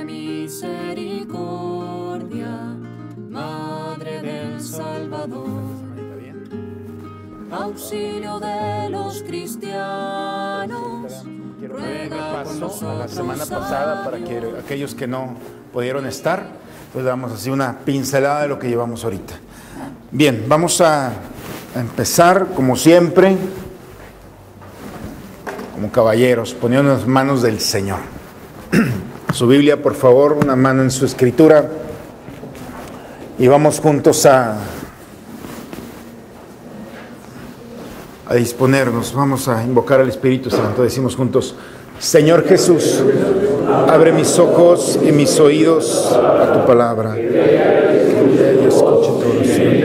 de misericordia, Madre del Salvador, auxilio de los cristianos, ruega por nosotros. A la semana pasada, para que aquellos que no pudieron estar, pues damos así una pincelada de lo que llevamos ahorita. Bien, vamos a empezar como siempre, como caballeros, poniendo las manos del Señor. Su Biblia, por favor, una mano en su escritura, y vamos juntos a disponernos. Vamos a invocar al Espíritu Santo. Decimos juntos: Señor Jesús, abre mis ojos y mis oídos a tu palabra. Que yo escuche tu oración y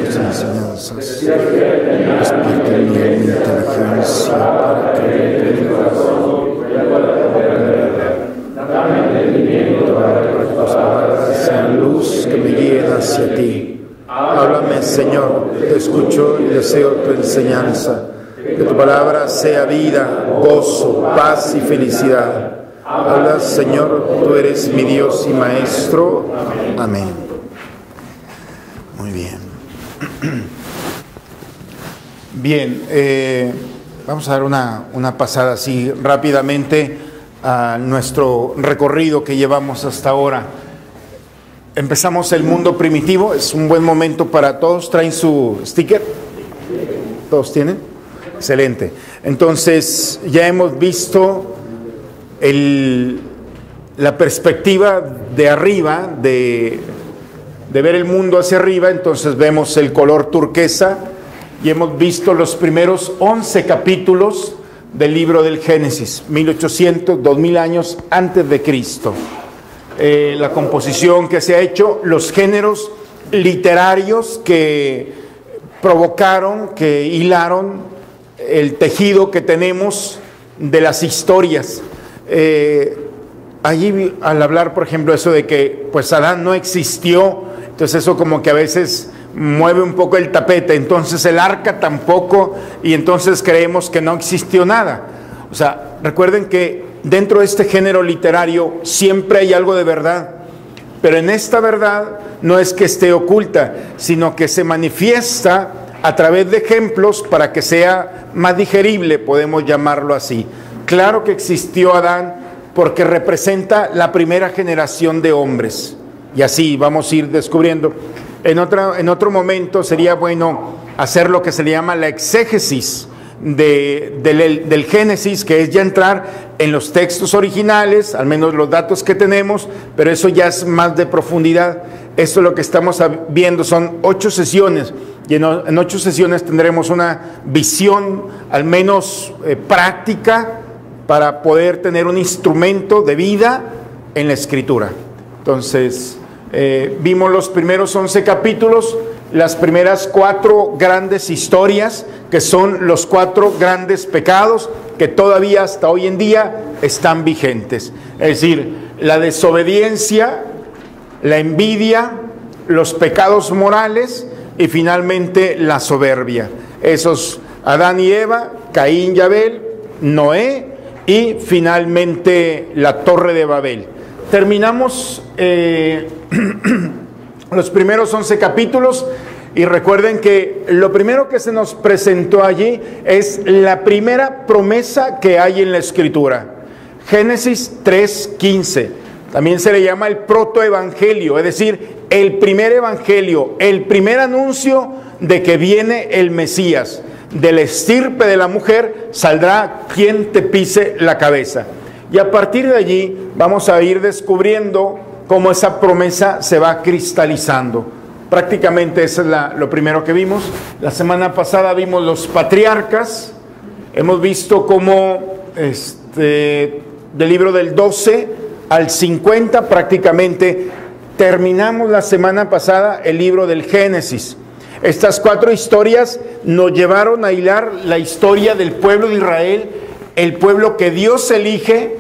tus enseñanzas. Despierta en mí mi inteligencia para que tus palabras sean luz que me guíen hacia ti. Háblame, Señor, te escucho y deseo tu enseñanza. Que tu palabra sea vida, gozo, paz y felicidad. Habla, Señor, tú eres mi Dios y Maestro. Amén. Muy bien. Bien, vamos a dar una pasada así rápidamente a nuestro recorrido que llevamos hasta ahora. Empezamos el mundo primitivo. Es un buen momento para todos. ¿Traen su sticker? ¿Todos tienen? Excelente. Entonces, ya hemos visto la perspectiva de arriba, de ver el mundo hacia arriba. Entonces vemos el color turquesa y hemos visto los primeros 11 capítulos del libro del Génesis, 1800, 2000 años antes de Cristo. La composición que se ha hecho, los géneros literarios que provocaron, que hilaron el tejido que tenemos de las historias. Allí, al hablar, por ejemplo, eso de que pues Adán no existió, entonces eso como que a veces mueve un poco el tapete. Entonces el arca tampoco, y entonces creemos que no existió nada. O sea, recuerden que dentro de este género literario siempre hay algo de verdad, pero en esta verdad no es que esté oculta, sino que se manifiesta a través de ejemplos para que sea más digerible, podemos llamarlo así. Claro que existió Adán porque representa la primera generación de hombres, y así vamos a ir descubriendo. En otro momento sería bueno hacer lo que se le llama la exégesis del Génesis, que es ya entrar en los textos originales, al menos los datos que tenemos, pero eso ya es más de profundidad. Esto lo que estamos viendo son 8 sesiones, y en 8 sesiones tendremos una visión al menos práctica para poder tener un instrumento de vida en la Escritura. Entonces, vimos los primeros 11 capítulos, las primeras 4 grandes historias, que son los 4 grandes pecados que todavía hasta hoy en día están vigentes. Es decir, la desobediencia, la envidia, los pecados morales y finalmente la soberbia. Esos: Adán y Eva, Caín y Abel, Noé y finalmente la Torre de Babel. Terminamos los primeros 11 capítulos, y recuerden que lo primero que se nos presentó allí es la primera promesa que hay en la Escritura. Génesis 3:15. También se le llama el protoevangelio, es decir, el primer evangelio, el primer anuncio de que viene el Mesías. De la estirpe de la mujer saldrá quien te pise la cabeza. Y a partir de allí vamos a ir descubriendo cómo esa promesa se va cristalizando. Prácticamente eso es lo primero que vimos. La semana pasada vimos los patriarcas. Hemos visto cómo del libro del 12 al 50 prácticamente terminamos la semana pasada el libro del Génesis. Estas 4 historias nos llevaron a hilar la historia del pueblo de Israel, el pueblo que Dios elige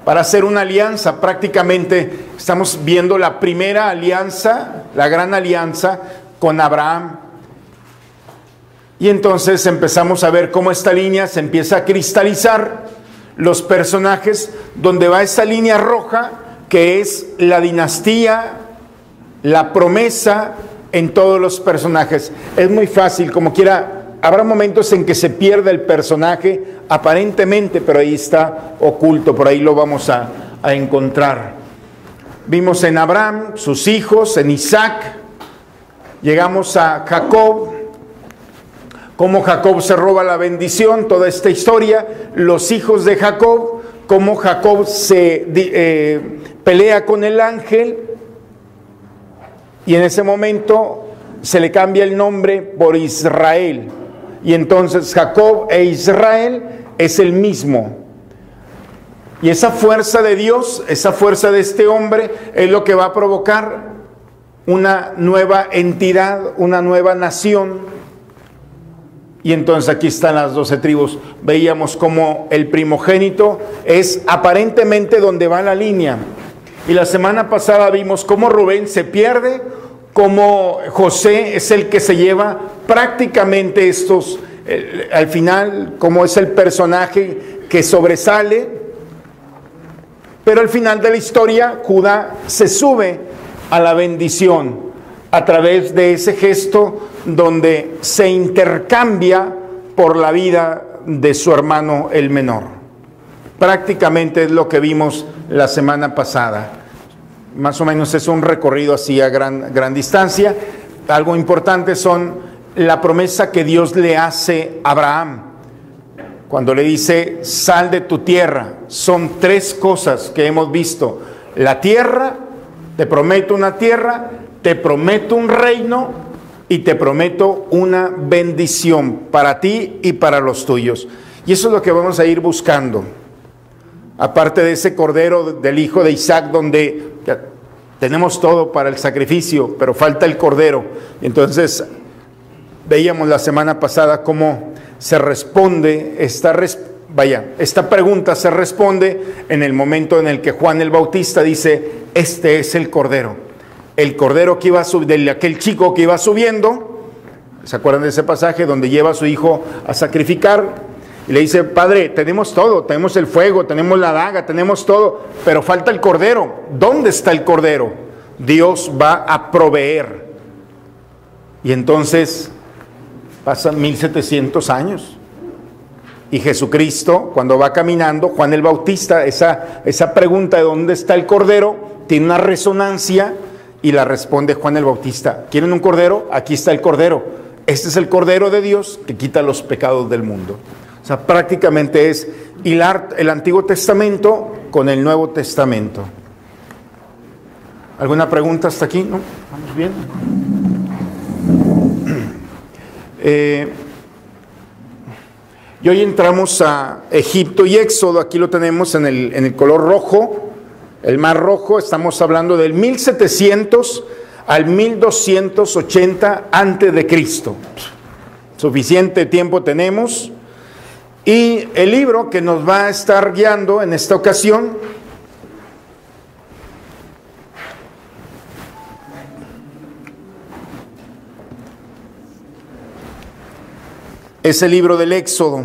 para hacer una alianza. Prácticamente estamos viendo la primera alianza, la gran alianza con Abraham. Y entonces empezamos a ver cómo esta línea se empieza a cristalizar, los personajes, donde va esa línea roja, que es la dinastía, la promesa en todos los personajes. Es muy fácil, como quiera, habrá momentos en que se pierde el personaje aparentemente, pero ahí está oculto, por ahí lo vamos a encontrar. Vimos en Abraham, sus hijos, en Isaac, llegamos a Jacob, cómo Jacob se roba la bendición, toda esta historia, los hijos de Jacob, cómo Jacob se pelea con el ángel, y en ese momento se le cambia el nombre por Israel, y entonces Jacob e Israel es el mismo. Y esa fuerza de Dios, esa fuerza de este hombre, es lo que va a provocar una nueva entidad, una nueva nación. Y entonces aquí están las 12 tribus. Veíamos como el primogénito es aparentemente donde va la línea. Y la semana pasada vimos cómo Rubén se pierde, cómo José es el que se lleva prácticamente estos, al final, cómo es el personaje que sobresale. Pero al final de la historia, Judá se sube a la bendición a través de ese gesto donde se intercambia por la vida de su hermano el menor. Prácticamente es lo que vimos la semana pasada. Más o menos es un recorrido así a gran distancia. Algo importante son la promesa que Dios le hace a Abraham. Cuando le dice, sal de tu tierra, son 3 cosas que hemos visto. La tierra, te prometo una tierra, te prometo un reino y te prometo una bendición para ti y para los tuyos. Y eso es lo que vamos a ir buscando. Aparte de ese cordero del hijo de Isaac, donde tenemos todo para el sacrificio, pero falta el cordero. Entonces, veíamos la semana pasada cómo se responde, esta pregunta se responde en el momento en el que Juan el Bautista dice, este es el cordero que iba de aquel chico que iba subiendo. ¿Se acuerdan de ese pasaje donde lleva a su hijo a sacrificar? Y le dice, Padre, tenemos todo, tenemos el fuego, tenemos la daga, tenemos todo, pero falta el cordero. ¿Dónde está el cordero? Dios va a proveer. Y entonces pasan 1700 años. Y Jesucristo, cuando va caminando, Juan el Bautista, esa pregunta de dónde está el cordero, tiene una resonancia y la responde Juan el Bautista. ¿Quieren un cordero? Aquí está el cordero. Este es el cordero de Dios que quita los pecados del mundo. O sea, prácticamente es hilar el Antiguo Testamento con el Nuevo Testamento. ¿Alguna pregunta hasta aquí? ¿No? ¿Vamos bien? Y hoy entramos a Egipto y Éxodo. Aquí lo tenemos en el color rojo, el mar rojo. Estamos hablando del 1700 al 1280 antes de Cristo. Suficiente tiempo tenemos. Y el libro que nos va a estar guiando en esta ocasión es el libro del Éxodo.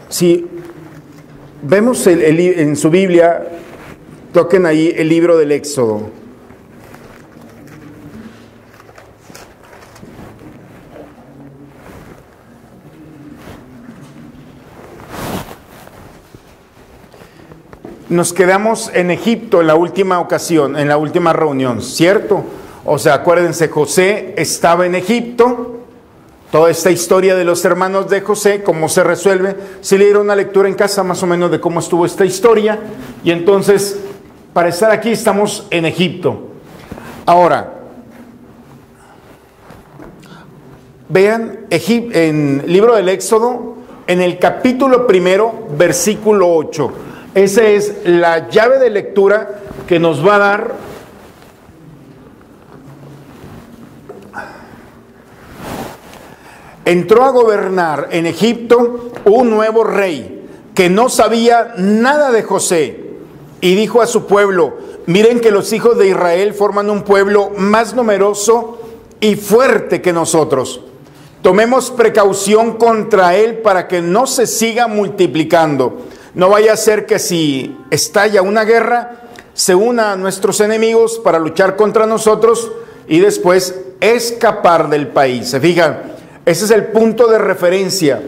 Si vemos en su Biblia, toquen ahí el libro del Éxodo. Nos quedamos en Egipto en la última ocasión, en la última reunión, ¿cierto? O sea, acuérdense, José estaba en Egipto. Toda esta historia de los hermanos de José, cómo se resuelve. Si le dieron una lectura en casa más o menos de cómo estuvo esta historia. Y entonces, para estar aquí estamos en Egipto. Ahora, vean en el libro del Éxodo, en el capítulo 1, versículo 8. Esa es la llave de lectura que nos va a dar entró a gobernar en Egipto un nuevo rey que no sabía nada de José y dijo a su pueblo, miren que los hijos de Israel forman un pueblo más numeroso y fuerte que nosotros. Tomemos precaución contra él para que no se siga multiplicando. No vaya a ser que si estalla una guerra, se una a nuestros enemigos para luchar contra nosotros y después escapar del país. ¿Se fijan? Ese es el punto de referencia.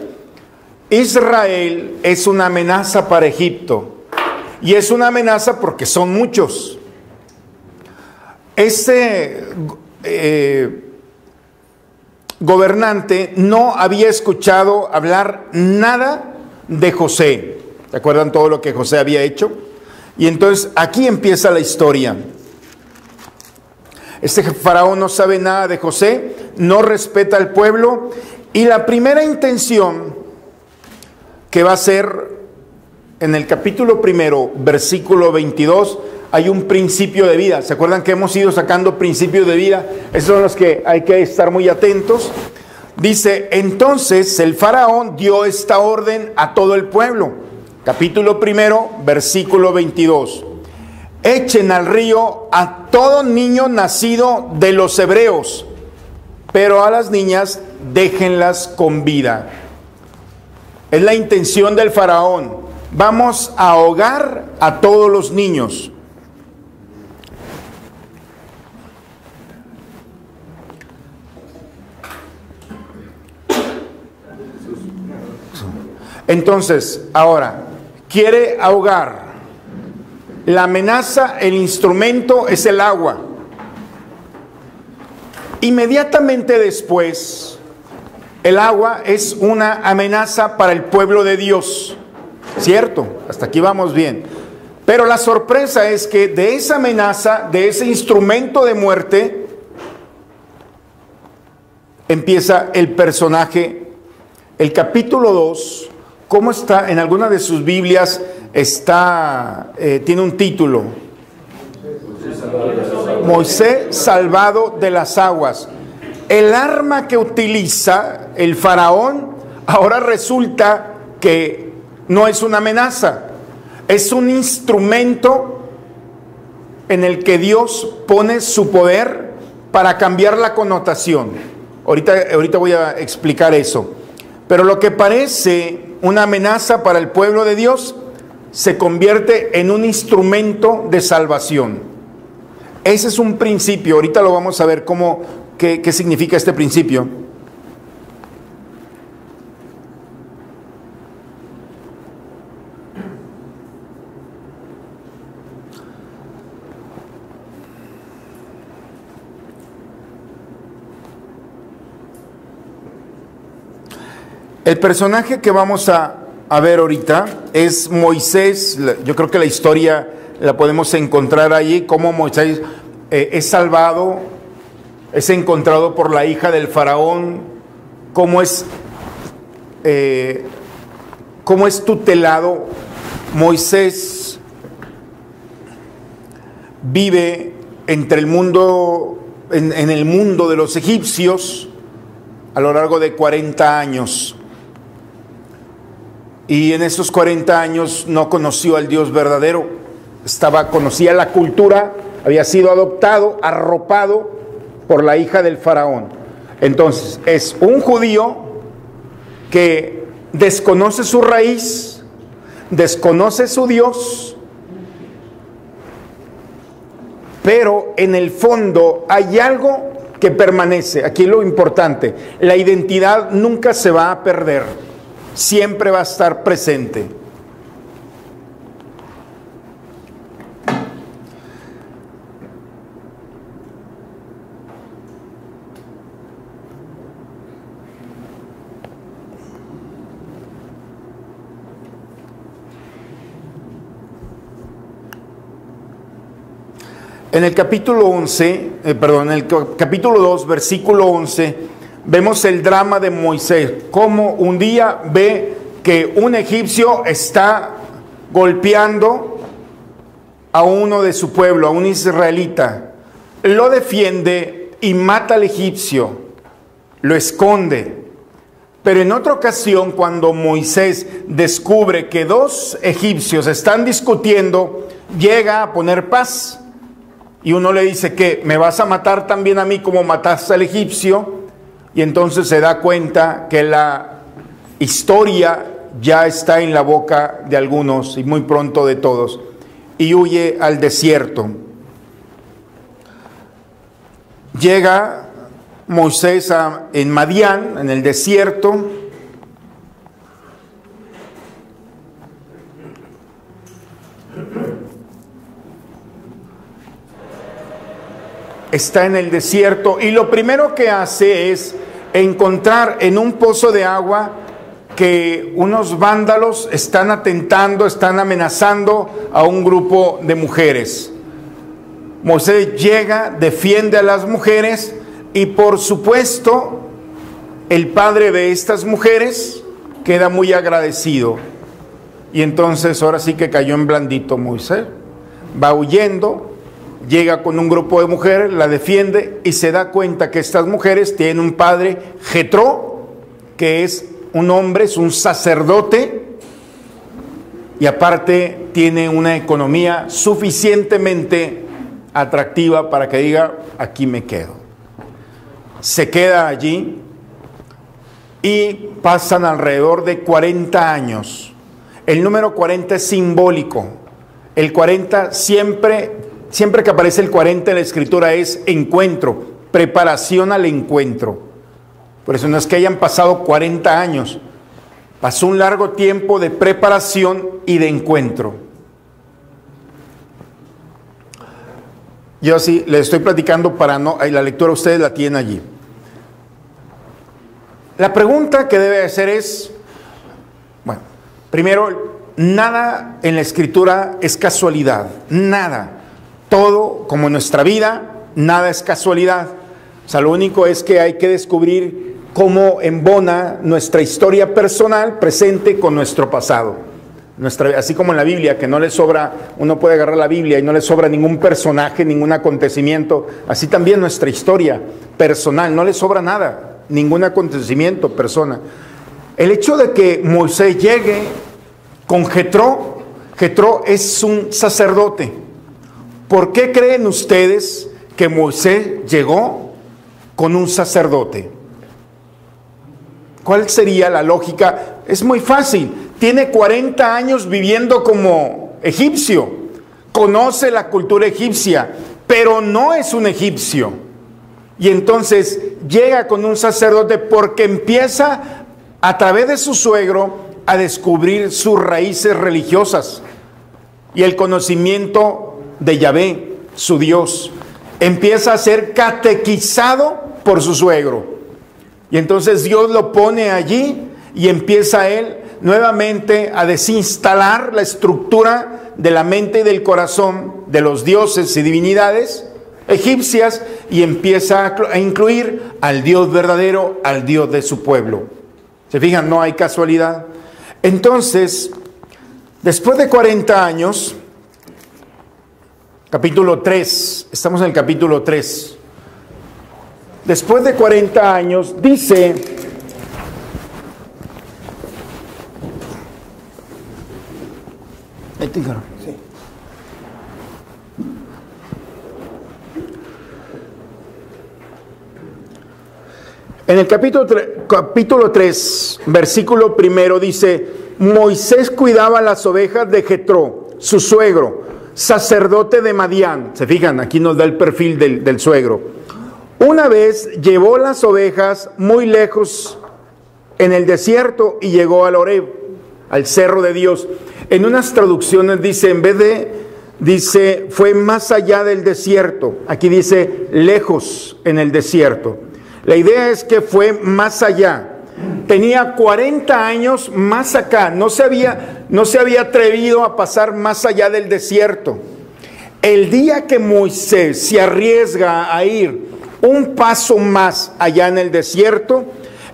Israel es una amenaza para Egipto. Y es una amenaza porque son muchos. Este gobernante no había escuchado hablar nada de José. ¿Se acuerdan todo lo que José había hecho? Y entonces aquí empieza la historia. Este faraón no sabe nada de José, no respeta al pueblo, y la primera intención que va a ser en el capítulo 1, versículo 22, hay un principio de vida. ¿Se acuerdan que hemos ido sacando principios de vida? Esos son los que hay que estar muy atentos. Dice, entonces el faraón dio esta orden a todo el pueblo. Capítulo 1, versículo 22. Echen al río a todo niño nacido de los hebreos, pero a las niñas déjenlas con vida. Es la intención del faraón. Vamos a ahogar a todos los niños. Entonces, ahora, quiere ahogar. La amenaza, el instrumento es el agua. Inmediatamente después, el agua es una amenaza para el pueblo de Dios. ¿Cierto? Hasta aquí vamos bien. Pero la sorpresa es que de esa amenaza, de ese instrumento de muerte, empieza el personaje. El capítulo 2, ¿cómo está? En alguna de sus Biblias tiene un título. Moisés salvado de las aguas. El arma que utiliza el faraón ahora resulta que no es una amenaza, es un instrumento en el que Dios pone su poder para cambiar la connotación. Ahorita voy a explicar eso. Pero lo que parece una amenaza para el pueblo de Dios se convierte en un instrumento de salvación. Ese es un principio. Ahorita lo vamos a ver qué significa este principio. El personaje que vamos a ver ahorita es Moisés. Yo creo que la historia la podemos encontrar allí, cómo Moisés es salvado, es encontrado por la hija del faraón, cómo es tutelado. Moisés vive entre el mundo, en el mundo de los egipcios a lo largo de 40 años. Y en esos 40 años no conoció al Dios verdadero. Conocía la cultura, había sido adoptado, arropado por la hija del faraón. Entonces, es un judío que desconoce su raíz, desconoce su Dios, pero en el fondo hay algo que permanece. Aquí lo importante, la identidad nunca se va a perder. Siempre va a estar presente. En el capítulo 2, versículo 11, vemos el drama de Moisés, cómo un día ve que un egipcio está golpeando a uno de su pueblo, a un israelita. Lo defiende y mata al egipcio, lo esconde. Pero en otra ocasión, cuando Moisés descubre que dos egipcios están discutiendo, llega a poner paz. Y uno le dice que me vas a matar también a mí como mataste al egipcio. Y entonces se da cuenta que la historia ya está en la boca de algunos y muy pronto de todos. Y huye al desierto. Llega Moisés en Madián, en el desierto. Está en el desierto y lo primero que hace es encontrar en un pozo de agua que unos vándalos están atentando, están amenazando a un grupo de mujeres. Moisés llega, defiende a las mujeres y por supuesto el padre de estas mujeres queda muy agradecido. Y entonces ahora sí que cayó en blandito Moisés. Va huyendo. Llega con un grupo de mujeres, la defiende y se da cuenta que estas mujeres tienen un padre, Jetro, que es un hombre, es un sacerdote y aparte tiene una economía suficientemente atractiva para que diga, aquí me quedo. Se queda allí y pasan alrededor de 40 años. El número 40 es simbólico. El 40 siempre que aparece el 40 en la escritura es encuentro, preparación al encuentro. Por eso no es que hayan pasado 40 años, pasó un largo tiempo de preparación y de encuentro. Yo sí les estoy platicando para no, la lectura ustedes la tienen allí. La pregunta que debe hacer es, bueno, primero, nada en la escritura es casualidad, nada. Todo, como en nuestra vida, nada es casualidad. O sea, lo único es que hay que descubrir cómo embona nuestra historia personal presente con nuestro pasado. Así como en la Biblia, que no le sobra, uno puede agarrar la Biblia y no le sobra ningún personaje, ningún acontecimiento. Así también nuestra historia personal, no le sobra nada, ningún acontecimiento, persona. El hecho de que Moisés llegue con Jetro, Jetro es un sacerdote. ¿Por qué creen ustedes que Moisés llegó con un sacerdote? ¿Cuál sería la lógica? Es muy fácil. Tiene 40 años viviendo como egipcio. Conoce la cultura egipcia, pero no es un egipcio. Y entonces llega con un sacerdote porque empieza a través de su suegro a descubrir sus raíces religiosas y el conocimiento de Yahvé, su Dios. Empieza a ser catequizado por su suegro. Y entonces Dios lo pone allí y empieza él nuevamente a desinstalar la estructura de la mente y del corazón de los dioses y divinidades egipcias y empieza a incluir al Dios verdadero, al Dios de su pueblo. ¿Se fijan? No hay casualidad. Entonces, después de 40 años, capítulo 3, estamos en el capítulo 3. Después de 40 años, dice, sí. En el capítulo 3, versículo 1 dice, Moisés cuidaba las ovejas de Jetro, su suegro, sacerdote de Madián. Se fijan, aquí nos da el perfil del suegro. Una vez llevó las ovejas muy lejos en el desierto y llegó al Horeb, al cerro de Dios. En unas traducciones dice, en vez de, dice, fue más allá del desierto. Aquí dice, lejos en el desierto. La idea es que fue más allá. Tenía 40 años más acá. No se había atrevido a pasar más allá del desierto. El día que Moisés se arriesga a ir un paso más allá en el desierto,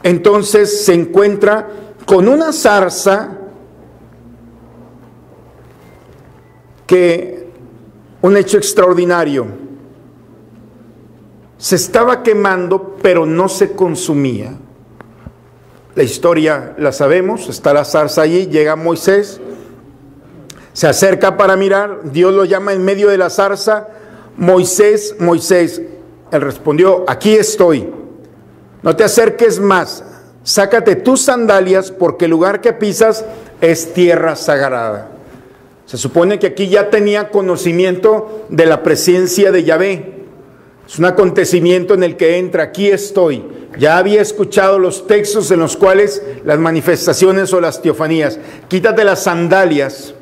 entonces se encuentra con una zarza que, un hecho extraordinario, se estaba quemando, pero no se consumía. La historia la sabemos, está la zarza allí, llega Moisés, se acerca para mirar, Dios lo llama en medio de la zarza, Moisés, Moisés, él respondió, aquí estoy, no te acerques más, sácate tus sandalias porque el lugar que pisas es tierra sagrada. Se supone que aquí ya tenía conocimiento de la presencia de Yahvé. Es un acontecimiento en el que entra, aquí estoy. Ya había escuchado los textos en los cuales las manifestaciones o las teofanías. Quítate las sandalias.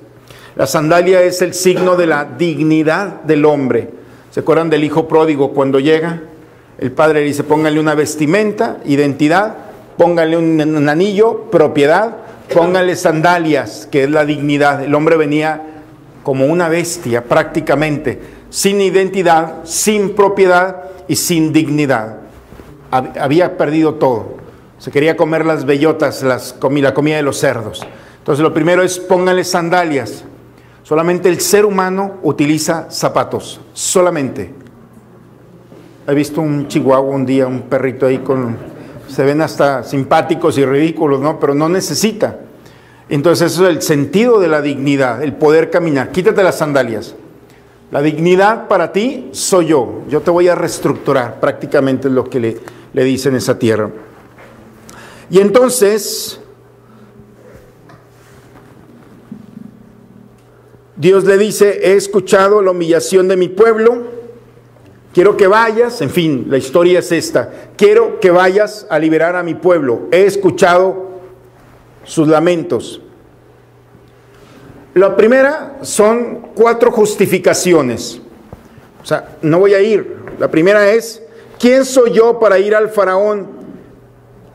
La sandalia es el signo de la dignidad del hombre. ¿Se acuerdan del hijo pródigo cuando llega? El padre le dice, pónganle una vestimenta, identidad, pónganle un anillo, propiedad, pónganle sandalias, que es la dignidad. El hombre venía como una bestia prácticamente, sin identidad, sin propiedad y sin dignidad. Había perdido todo. Se quería comer las bellotas, la comida de los cerdos. Entonces lo primero es pónganle sandalias. Solamente el ser humano utiliza zapatos, solamente. He visto un chihuahua un día, un perrito ahí se ven hasta simpáticos y ridículos, ¿no? Pero no necesita. Entonces eso es el sentido de la dignidad, el poder caminar. Quítate las sandalias. La dignidad para ti soy yo. Yo te voy a reestructurar, prácticamente es lo que le dice en esa tierra. Y entonces Dios le dice, he escuchado la humillación de mi pueblo, quiero que vayas, en fin, la historia es esta, quiero que vayas a liberar a mi pueblo, he escuchado sus lamentos. La primera son 4 justificaciones, o sea, no voy a ir. La primera es, ¿quién soy yo para ir al faraón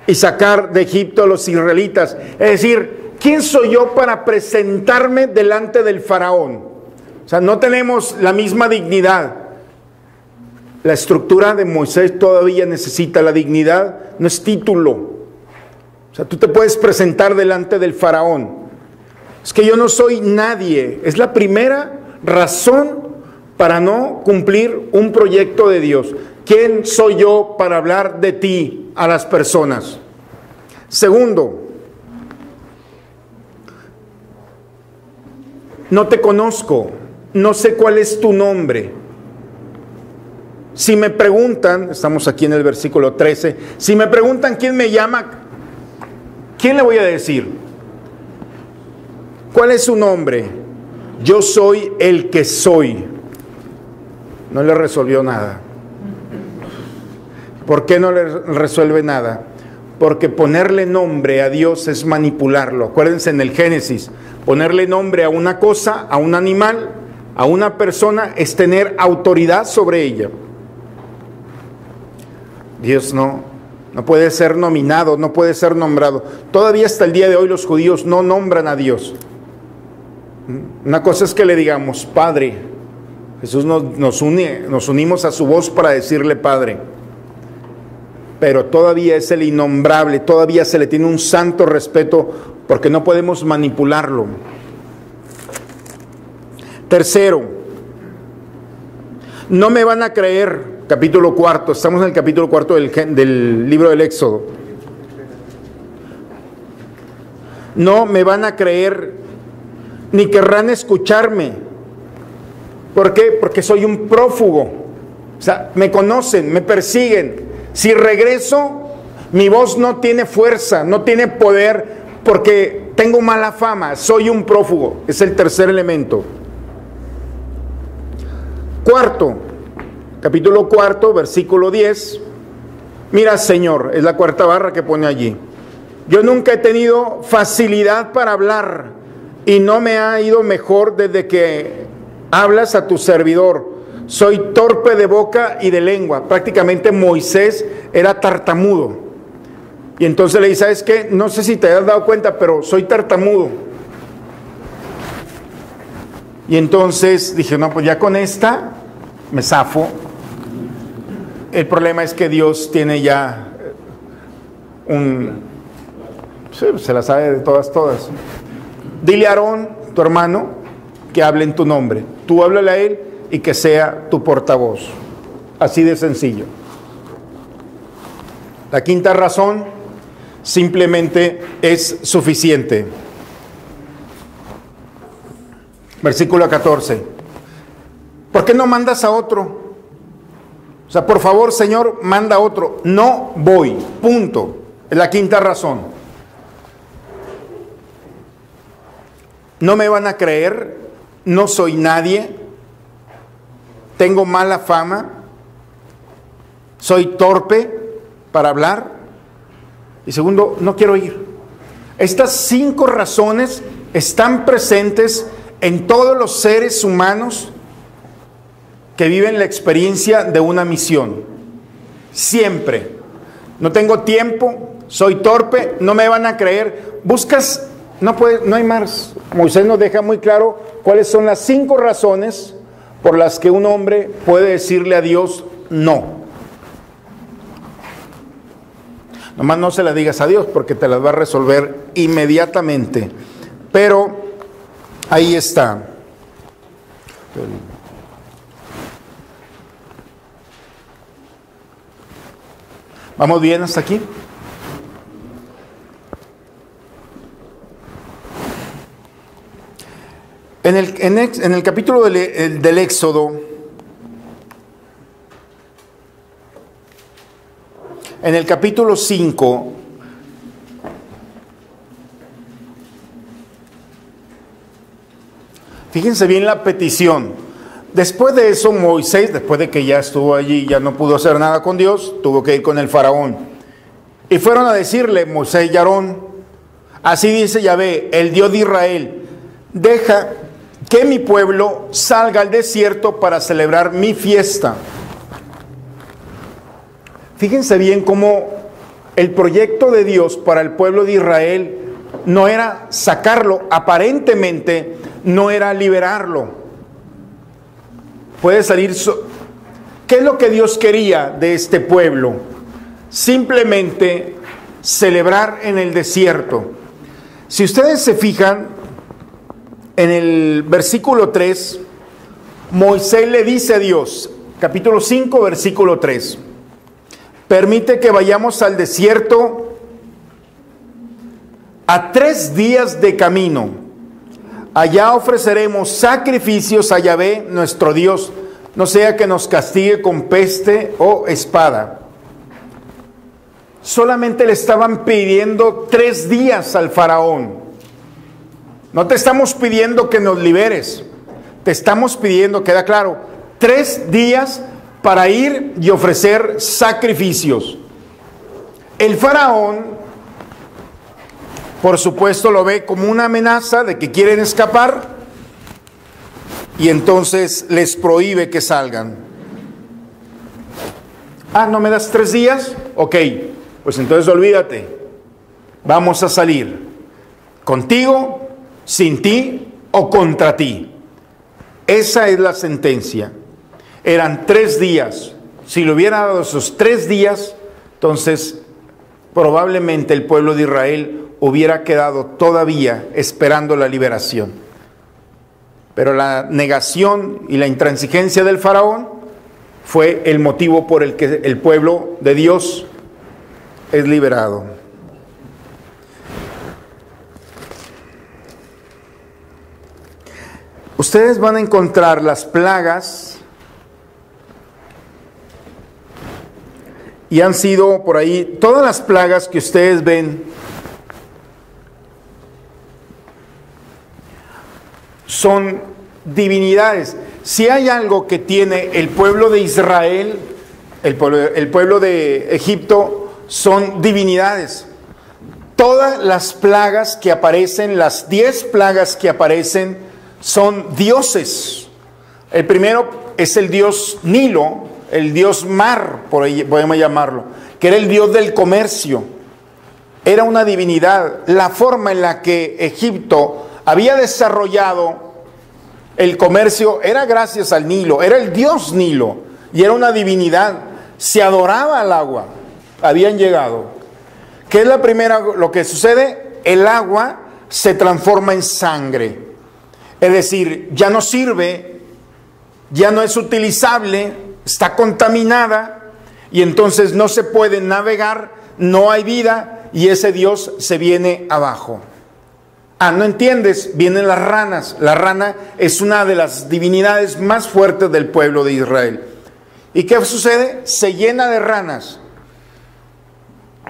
y sacar de Egipto a los israelitas? Es decir, ¿quién soy yo para presentarme delante del faraón? O sea, no tenemos la misma dignidad. La estructura de Moisés todavía necesita la dignidad, no es título. O sea, tú te puedes presentar delante del faraón. Es que yo no soy nadie. Es la primera razón para no cumplir un proyecto de Dios. ¿Quién soy yo para hablar de ti a las personas? Segundo, no te conozco, no sé cuál es tu nombre. Si me preguntan, estamos aquí en el versículo 13, si me preguntan quién me llama, ¿quién le voy a decir? ¿Cuál es su nombre? Yo soy el que soy. No le resolvió nada. ¿Por qué no le resuelve nada? Porque ponerle nombre a Dios es manipularlo. Acuérdense en el Génesis, ponerle nombre a una cosa, a un animal, a una persona, es tener autoridad sobre ella. Dios no puede ser nominado, no puede ser nombrado. Todavía hasta el día de hoy los judíos no nombran a Dios. Una cosa es que le digamos Padre. Jesús nos unimos a su voz para decirle Padre. Pero todavía es el innombrable, todavía se le tiene un santo respeto porque no podemos manipularlo. Tercero, no me van a creer, capítulo 4, estamos en el capítulo 4 del libro del Éxodo. No me van a creer, ni querrán escucharme. ¿Por qué? Porque soy un prófugo. O sea, me conocen, me persiguen. Si regreso, mi voz no tiene fuerza, no tiene poder, porque tengo mala fama, soy un prófugo. Es el tercer elemento. Cuarto, capítulo 4, versículo 10. Mira, Señor, es la cuarta barra que pone allí. Yo nunca he tenido facilidad para hablar y no me ha ido mejor desde que hablas a tu servidor. Soy torpe de boca y de lengua. Prácticamente Moisés era tartamudo. Y entonces le dice, ¿sabes qué? No sé si te has dado cuenta, pero soy tartamudo. Y entonces dije, no, pues ya con esta me zafo. El problema es que Dios tiene ya sí, se la sabe de todas. Dile a Aarón, tu hermano, que hable en tu nombre. Tú háblale a él y que sea tu portavoz. Así de sencillo. La quinta razón simplemente es ¿Por qué no mandas a otro? O sea, por favor, Señor, manda a otro. No voy, punto. Es la quinta razón. No me van a creer, no soy nadie, tengo mala fama, soy torpe para hablar. Y segundo, no quiero ir. Estas 5 razones están presentes en todos los seres humanos que viven la experiencia de una misión. Siempre. No tengo tiempo, soy torpe, no me van a creer. Buscas, no hay más. Moisés nos deja muy claro cuáles son las 5 razones por las que un hombre puede decirle a Dios no. Nomás no se las digas a Dios porque te las va a resolver inmediatamente. Pero ahí está. ¿Vamos bien hasta aquí? En el capítulo del Éxodo, en el capítulo 5, fíjense bien la petición. Después de eso, Moisés, después de que ya estuvo allí, ya no pudo hacer nada con Dios, tuvo que ir con el faraón. Y fueron a decirle, Moisés y Aarón, así dice Yahvé, el Dios de Israel, deja que mi pueblo salga al desierto para celebrar mi fiesta. Fíjense bien cómo el proyecto de Dios para el pueblo de Israel no era sacarlo, aparentemente no era liberarlo. Puede salir... ¿Qué es lo que Dios quería de este pueblo? Simplemente celebrar en el desierto. Si ustedes se fijan, en el versículo 3, Moisés le dice a Dios, capítulo 5, versículo 3, permite que vayamos al desierto a 3 días de camino. Allá ofreceremos sacrificios a Yahvé, nuestro Dios, no sea que nos castigue con peste o espada. Solamente le estaban pidiendo 3 días al faraón. No te estamos pidiendo que nos liberes, te estamos pidiendo, queda claro, 3 días para ir y ofrecer sacrificios. El faraón, por supuesto, lo ve como una amenaza de que quieren escapar y entonces les prohíbe que salgan. Ah, ¿no me das 3 días? Ok, pues entonces olvídate, vamos a salir, contigo, sin ti o contra ti. Esa es la sentencia. Eran 3 días. Si le hubiera dado esos 3 días, entonces probablemente el pueblo de Israel hubiera quedado todavía esperando la liberación. Pero la negación y la intransigencia del faraón fue el motivo por el que el pueblo de Dios es liberado. Ustedes van a encontrar las plagas y han sido por ahí, todas las plagas que ustedes ven son divinidades. Si hay algo que tiene el pueblo de Israel, el pueblo de Egipto, son divinidades. Todas las plagas que aparecen, las 10 plagas que aparecen, son dioses. El primero es el dios Nilo, el dios mar, por ahí podemos llamarlo, que era el dios del comercio. Era una divinidad. La forma en la que Egipto había desarrollado el comercio era gracias al Nilo, era el dios Nilo, y era una divinidad. Se adoraba al agua. Habían llegado. ¿Qué es la primera? Lo que sucede, el agua se transforma en sangre. Es decir, ya no sirve, ya no es utilizable, está contaminada y entonces no se puede navegar, no hay vida y ese Dios se viene abajo. Ah, ¿no entiendes? Vienen las ranas. La rana es una de las divinidades más fuertes del pueblo de Israel. ¿Y qué sucede? Se llena de ranas.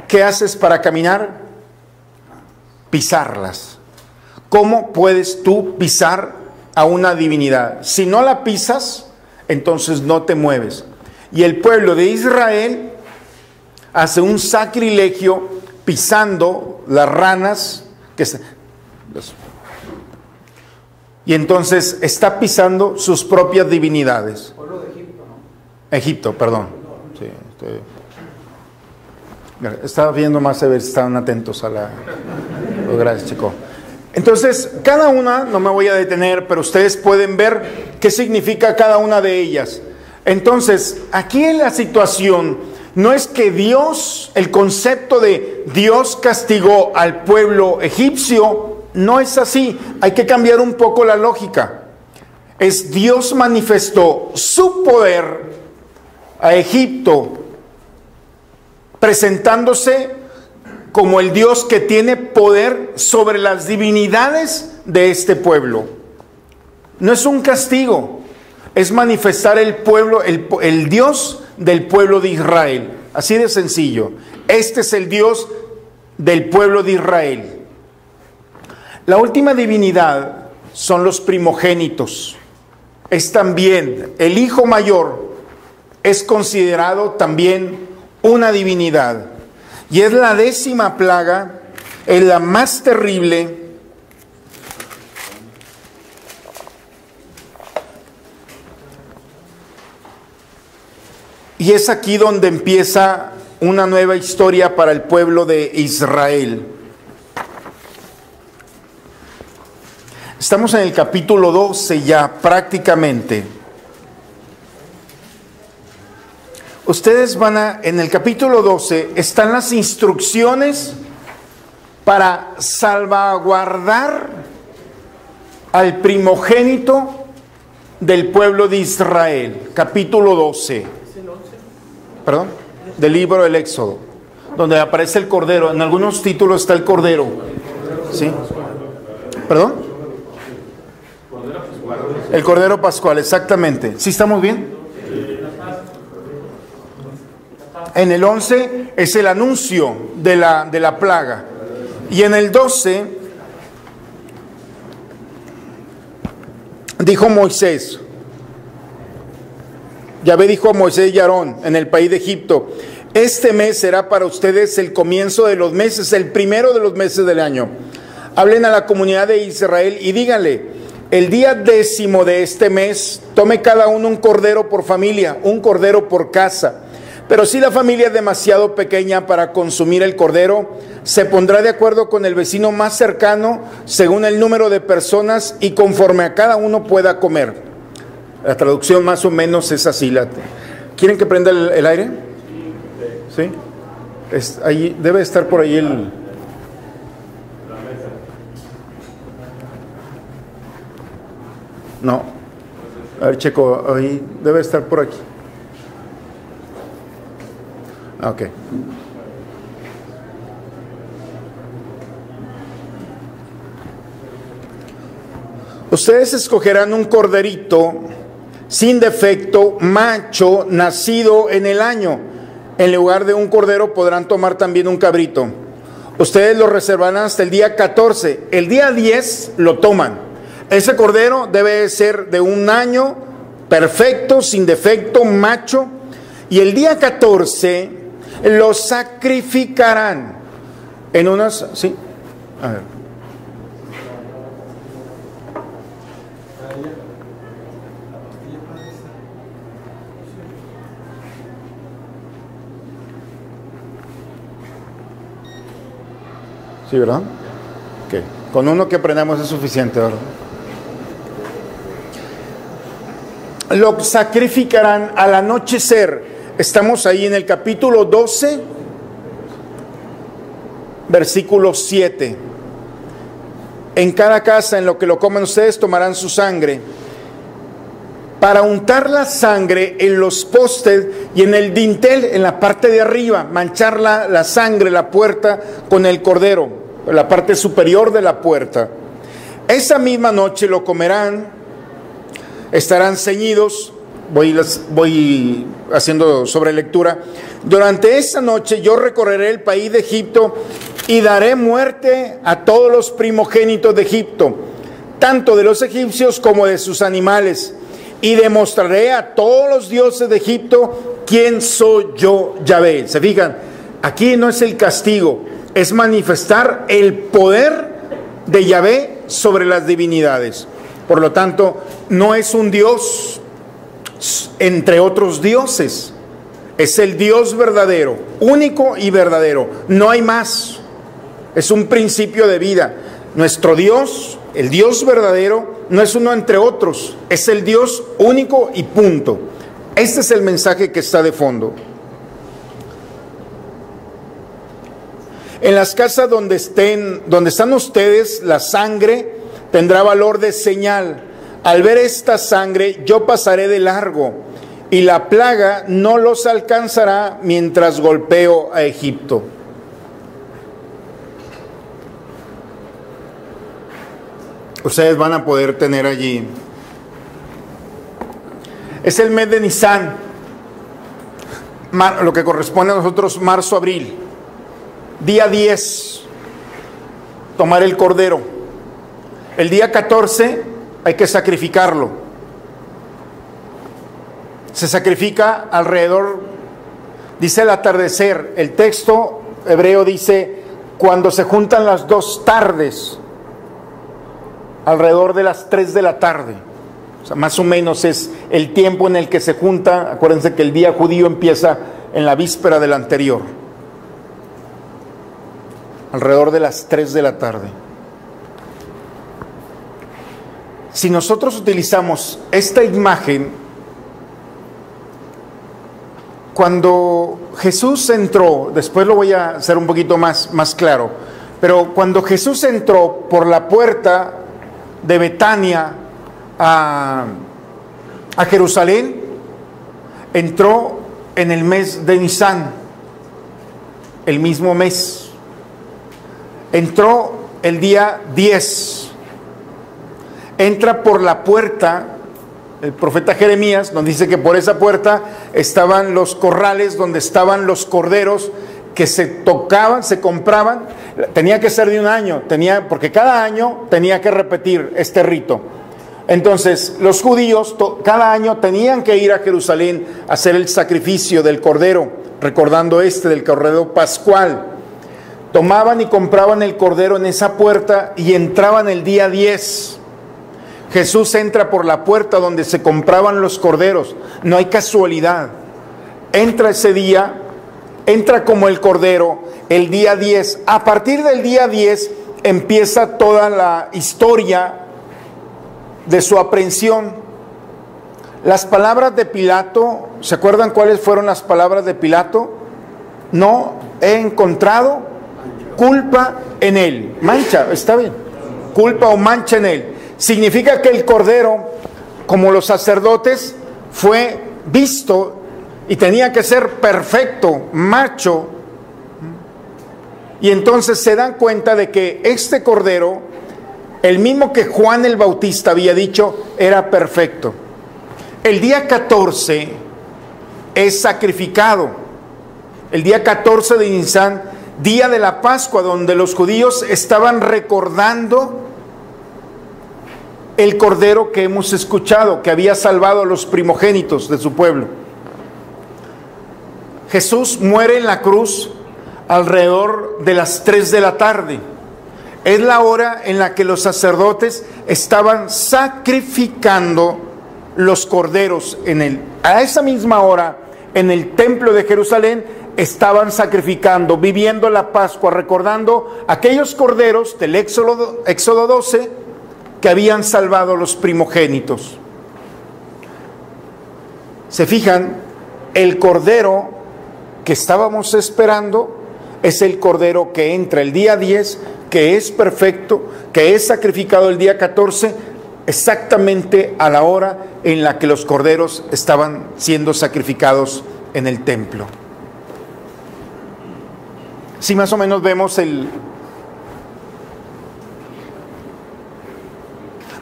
¿Qué haces para caminar? Pisarlas. ¿Cómo puedes tú pisar a una divinidad? Si no la pisas, entonces no te mueves. Y el pueblo de Israel hace un sacrilegio pisando las ranas y entonces está pisando sus propias divinidades. Pueblo de Egipto, ¿no? Egipto, perdón. Sí, estaba viendo más a ver si estaban atentos a la... Oh, gracias, chico. Entonces, cada una, no me voy a detener, pero ustedes pueden ver qué significa cada una de ellas. Entonces, aquí en la situación, no es que Dios, el concepto de Dios castigó al pueblo egipcio, no es así. Hay que cambiar un poco la lógica. Es Dios manifestó su poder a Egipto, presentándose como el Dios que tiene poder sobre las divinidades de este pueblo. No es un castigo, es manifestar el pueblo, el Dios del pueblo de Israel. Así de sencillo. Este es el Dios del pueblo de Israel. La última divinidad son los primogénitos. Es también el hijo mayor, es considerado también una divinidad. Y es la 10ª plaga, es la más terrible. Y es aquí donde empieza una nueva historia para el pueblo de Israel. Estamos en el capítulo 12 ya prácticamente. Ustedes en el capítulo 12 están las instrucciones para salvaguardar al primogénito del pueblo de Israel. Capítulo 12. Perdón, del libro del Éxodo, donde aparece el cordero. En algunos títulos está el cordero. ¿Sí? ¿Perdón? El cordero pascual, exactamente. ¿Sí estamos bien? En el 11 es el anuncio de la plaga. Y en el 12 dijo Moisés, Yahvé dijo a Moisés y Aarón en el país de Egipto: este mes será para ustedes el comienzo de los meses, el primero de los meses del año. Hablen a la comunidad de Israel y díganle: el día 10º de este mes, tome cada uno un cordero por familia, un cordero por casa. Pero si la familia es demasiado pequeña para consumir el cordero, se pondrá de acuerdo con el vecino más cercano según el número de personas y conforme a cada uno pueda comer. La traducción más o menos es así. ¿Quieren que prenda el aire? ¿Sí? Ahí, debe estar por ahí el... No. A ver, Checo, ahí debe estar por aquí. Ok. Ustedes escogerán un corderito sin defecto, macho, nacido en el año. En lugar de un cordero podrán tomar también un cabrito. Ustedes lo reservarán hasta el día 14. El día 10 lo toman. Ese cordero debe ser de un año, perfecto, sin defecto, macho. Y el día 14 lo sacrificarán en unas... ¿Sí? A ver. ¿Sí, verdad? Okay. Con uno que aprendamos es suficiente, ¿verdad? Lo sacrificarán al anochecer. Estamos ahí en el capítulo 12, versículo 7. En cada casa, en lo que lo coman ustedes, tomarán su sangre, para untar la sangre en los postes y en el dintel, en la parte de arriba, manchar la sangre, la puerta, con el cordero, la parte superior de la puerta. Esa misma noche lo comerán, estarán ceñidos. Voy haciendo sobre lectura. Durante esa noche yo recorreré el país de Egipto y daré muerte a todos los primogénitos de Egipto, tanto de los egipcios como de sus animales, y demostraré a todos los dioses de Egipto quién soy yo, Yahvé. ¿Se fijan? Aquí no es el castigo, es manifestar el poder de Yahvé sobre las divinidades. Por lo tanto, no es un Dios entre otros dioses, es el Dios verdadero, único y verdadero, no hay más. Es un principio de vida. Nuestro Dios, el Dios verdadero, no es uno entre otros, es el Dios único y punto. Este es el mensaje que está de fondo. En las casas donde están ustedes, la sangre tendrá valor de señal. Al ver esta sangre, yo pasaré de largo, y la plaga no los alcanzará mientras golpeo a Egipto. Ustedes van a poder tener allí. Es el mes de Nisan, lo que corresponde a nosotros, marzo, abril. Día 10, tomar el cordero. El día 14 hay que sacrificarlo. Se sacrifica alrededor, dice el atardecer. El texto hebreo dice cuando se juntan las dos tardes, alrededor de las 3 de la tarde. O sea, más o menos es el tiempo en el que se junta. Acuérdense que el día judío empieza en la víspera del anterior. Alrededor de las 3 de la tarde. Si nosotros utilizamos esta imagen, cuando Jesús entró, después lo voy a hacer un poquito más claro, pero cuando Jesús entró por la puerta de Betania a Jerusalén, entró en el mes de Nisan, el mismo mes. Entró el día 10. Entra por la puerta, el profeta Jeremías nos dice que por esa puerta estaban los corrales donde estaban los corderos que se tocaban, se compraban. Tenía que ser de un año, porque cada año tenía que repetir este rito. Entonces los judíos cada año tenían que ir a Jerusalén a hacer el sacrificio del cordero, recordando del cordero pascual. Tomaban y compraban el cordero en esa puerta y entraban el día 10. Jesús entra por la puerta donde se compraban los corderos. No hay casualidad. Entra ese día, entra como el cordero el día 10. A partir del día 10 empieza toda la historia de su aprehensión. Las palabras de Pilato, ¿se acuerdan cuáles fueron las palabras de Pilato? No he encontrado culpa en él. Mancha, está bien. Culpa o mancha en él. Significa que el cordero, como los sacerdotes, fue visto y tenía que ser perfecto, macho. Y entonces se dan cuenta de que este cordero, el mismo que Juan el Bautista había dicho, era perfecto. El día 14 es sacrificado. El día 14 de Nisan, día de la Pascua, donde los judíos estaban recordando el cordero que hemos escuchado, que había salvado a los primogénitos de su pueblo. Jesús muere en la cruz alrededor de las 3 de la tarde. Es la hora en la que los sacerdotes estaban sacrificando los corderos a esa misma hora en el templo de Jerusalén. Estaban sacrificando, viviendo la Pascua, recordando aquellos corderos del Éxodo 12 que habían salvado los primogénitos. ¿Se fijan? El cordero que estábamos esperando es el cordero que entra el día 10, que es perfecto, que es sacrificado el día 14, exactamente a la hora en la que los corderos estaban siendo sacrificados en el templo. Si más o menos vemos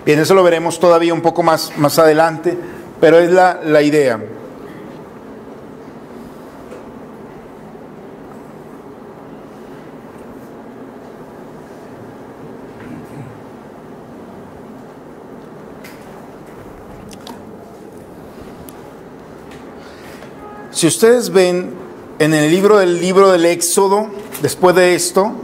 Bien, eso lo veremos todavía un poco más adelante, pero es la idea. Si ustedes ven en el libro del Éxodo, después de esto,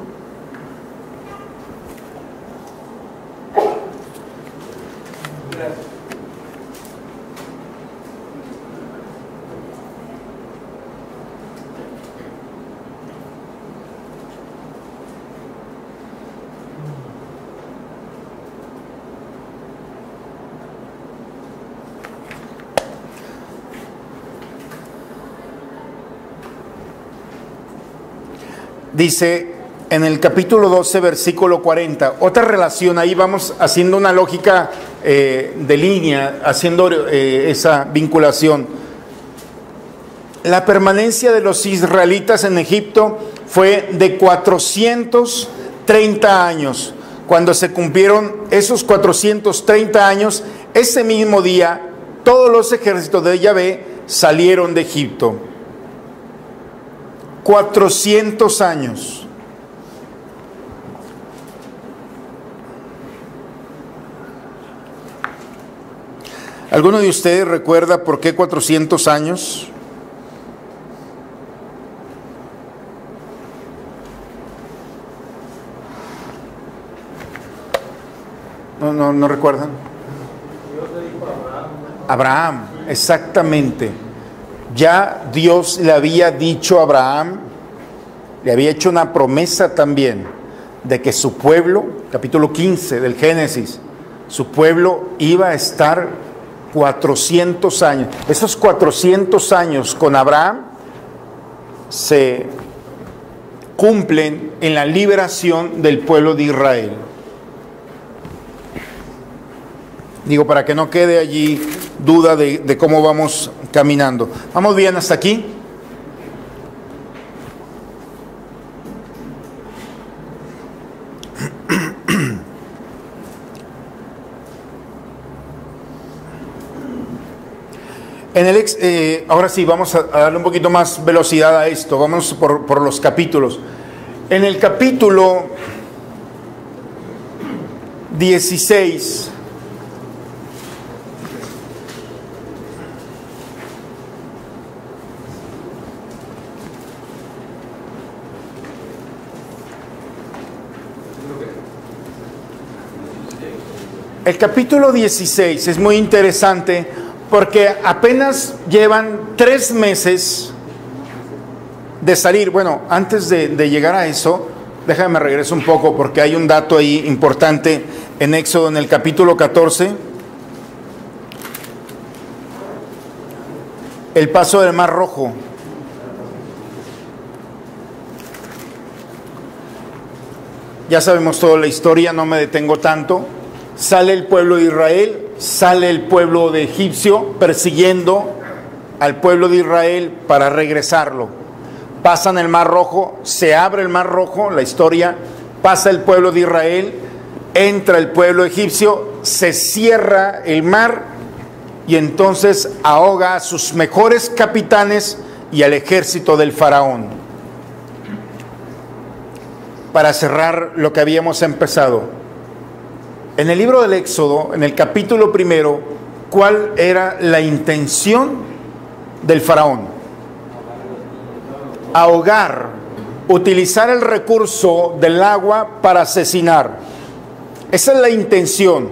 dice en el capítulo 12, versículo 40, otra relación, ahí vamos haciendo una lógica de línea, haciendo esa vinculación. La permanencia de los israelitas en Egipto fue de 430 años. Cuando se cumplieron esos 430 años, ese mismo día, todos los ejércitos de Yahvé salieron de Egipto. 400 años. ¿Alguno de ustedes recuerda por qué 400 años? No recuerdan. Abraham, exactamente. Ya Dios le había dicho a Abraham, le había hecho una promesa también de que su pueblo, capítulo 15 del Génesis, su pueblo iba a estar 400 años. Esos 400 años con Abraham se cumplen en la liberación del pueblo de Israel. Digo, para que no quede allí duda de cómo vamos caminando. ¿Vamos bien hasta aquí? Ahora sí, vamos a darle un poquito más velocidad a esto. Vamos por los capítulos. En el capítulo 16... El capítulo 16 es muy interesante porque apenas llevan 3 meses de salir. Bueno, antes de llegar a eso, déjame regreso un poco porque hay un dato ahí importante en Éxodo, en el capítulo 14. El paso del Mar Rojo. Ya sabemos toda la historia, no me detengo tanto. Sale el pueblo de Israel, sale el pueblo de egipcio persiguiendo al pueblo de Israel para regresarlo. Pasan el Mar Rojo, se abre el Mar Rojo, la historia, pasa el pueblo de Israel, entra el pueblo egipcio, se cierra el mar y entonces ahoga a sus mejores capitanes y al ejército del faraón. Para cerrar lo que habíamos empezado. En el libro del Éxodo, en el capítulo 1, ¿cuál era la intención del faraón? Ahogar, utilizar el recurso del agua para asesinar. Esa es la intención.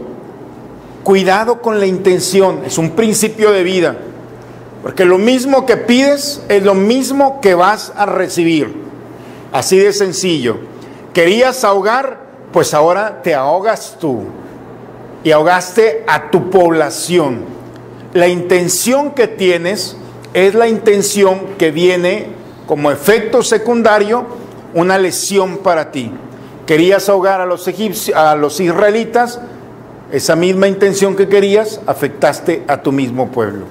Cuidado con la intención, es un principio de vida. Porque lo mismo que pides es lo mismo que vas a recibir. Así de sencillo. ¿Querías ahogar? Pues ahora te ahogas tú y ahogaste a tu población. La intención que tienes es la intención que viene como efecto secundario una lesión para ti. Querías ahogar a los egipcios, a los israelitas, esa misma intención que querías, afectaste a tu mismo pueblo.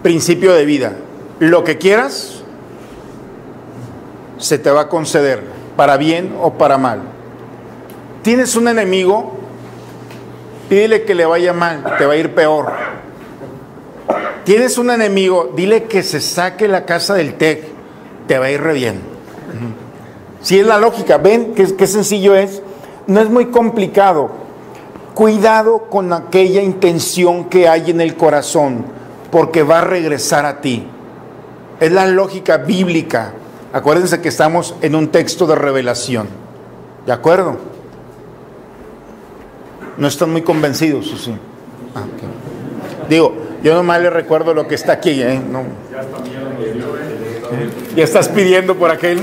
Principio de vida. Lo que quieras se te va a conceder, para bien o para mal. Tienes un enemigo, pídele que le vaya mal, te va a ir peor. Tienes un enemigo, dile que se saque la casa del TEC, te va a ir re bien. Si es la lógica, ven qué sencillo es, no es muy complicado. Cuidado con aquella intención que hay en el corazón, porque va a regresar a ti. Es la lógica bíblica. Acuérdense que estamos en un texto de revelación. ¿De acuerdo? ¿No están muy convencidos? ¿O sí? Okay. Digo, yo nomás les recuerdo lo que está aquí, No. ¿Ya estás pidiendo por aquel?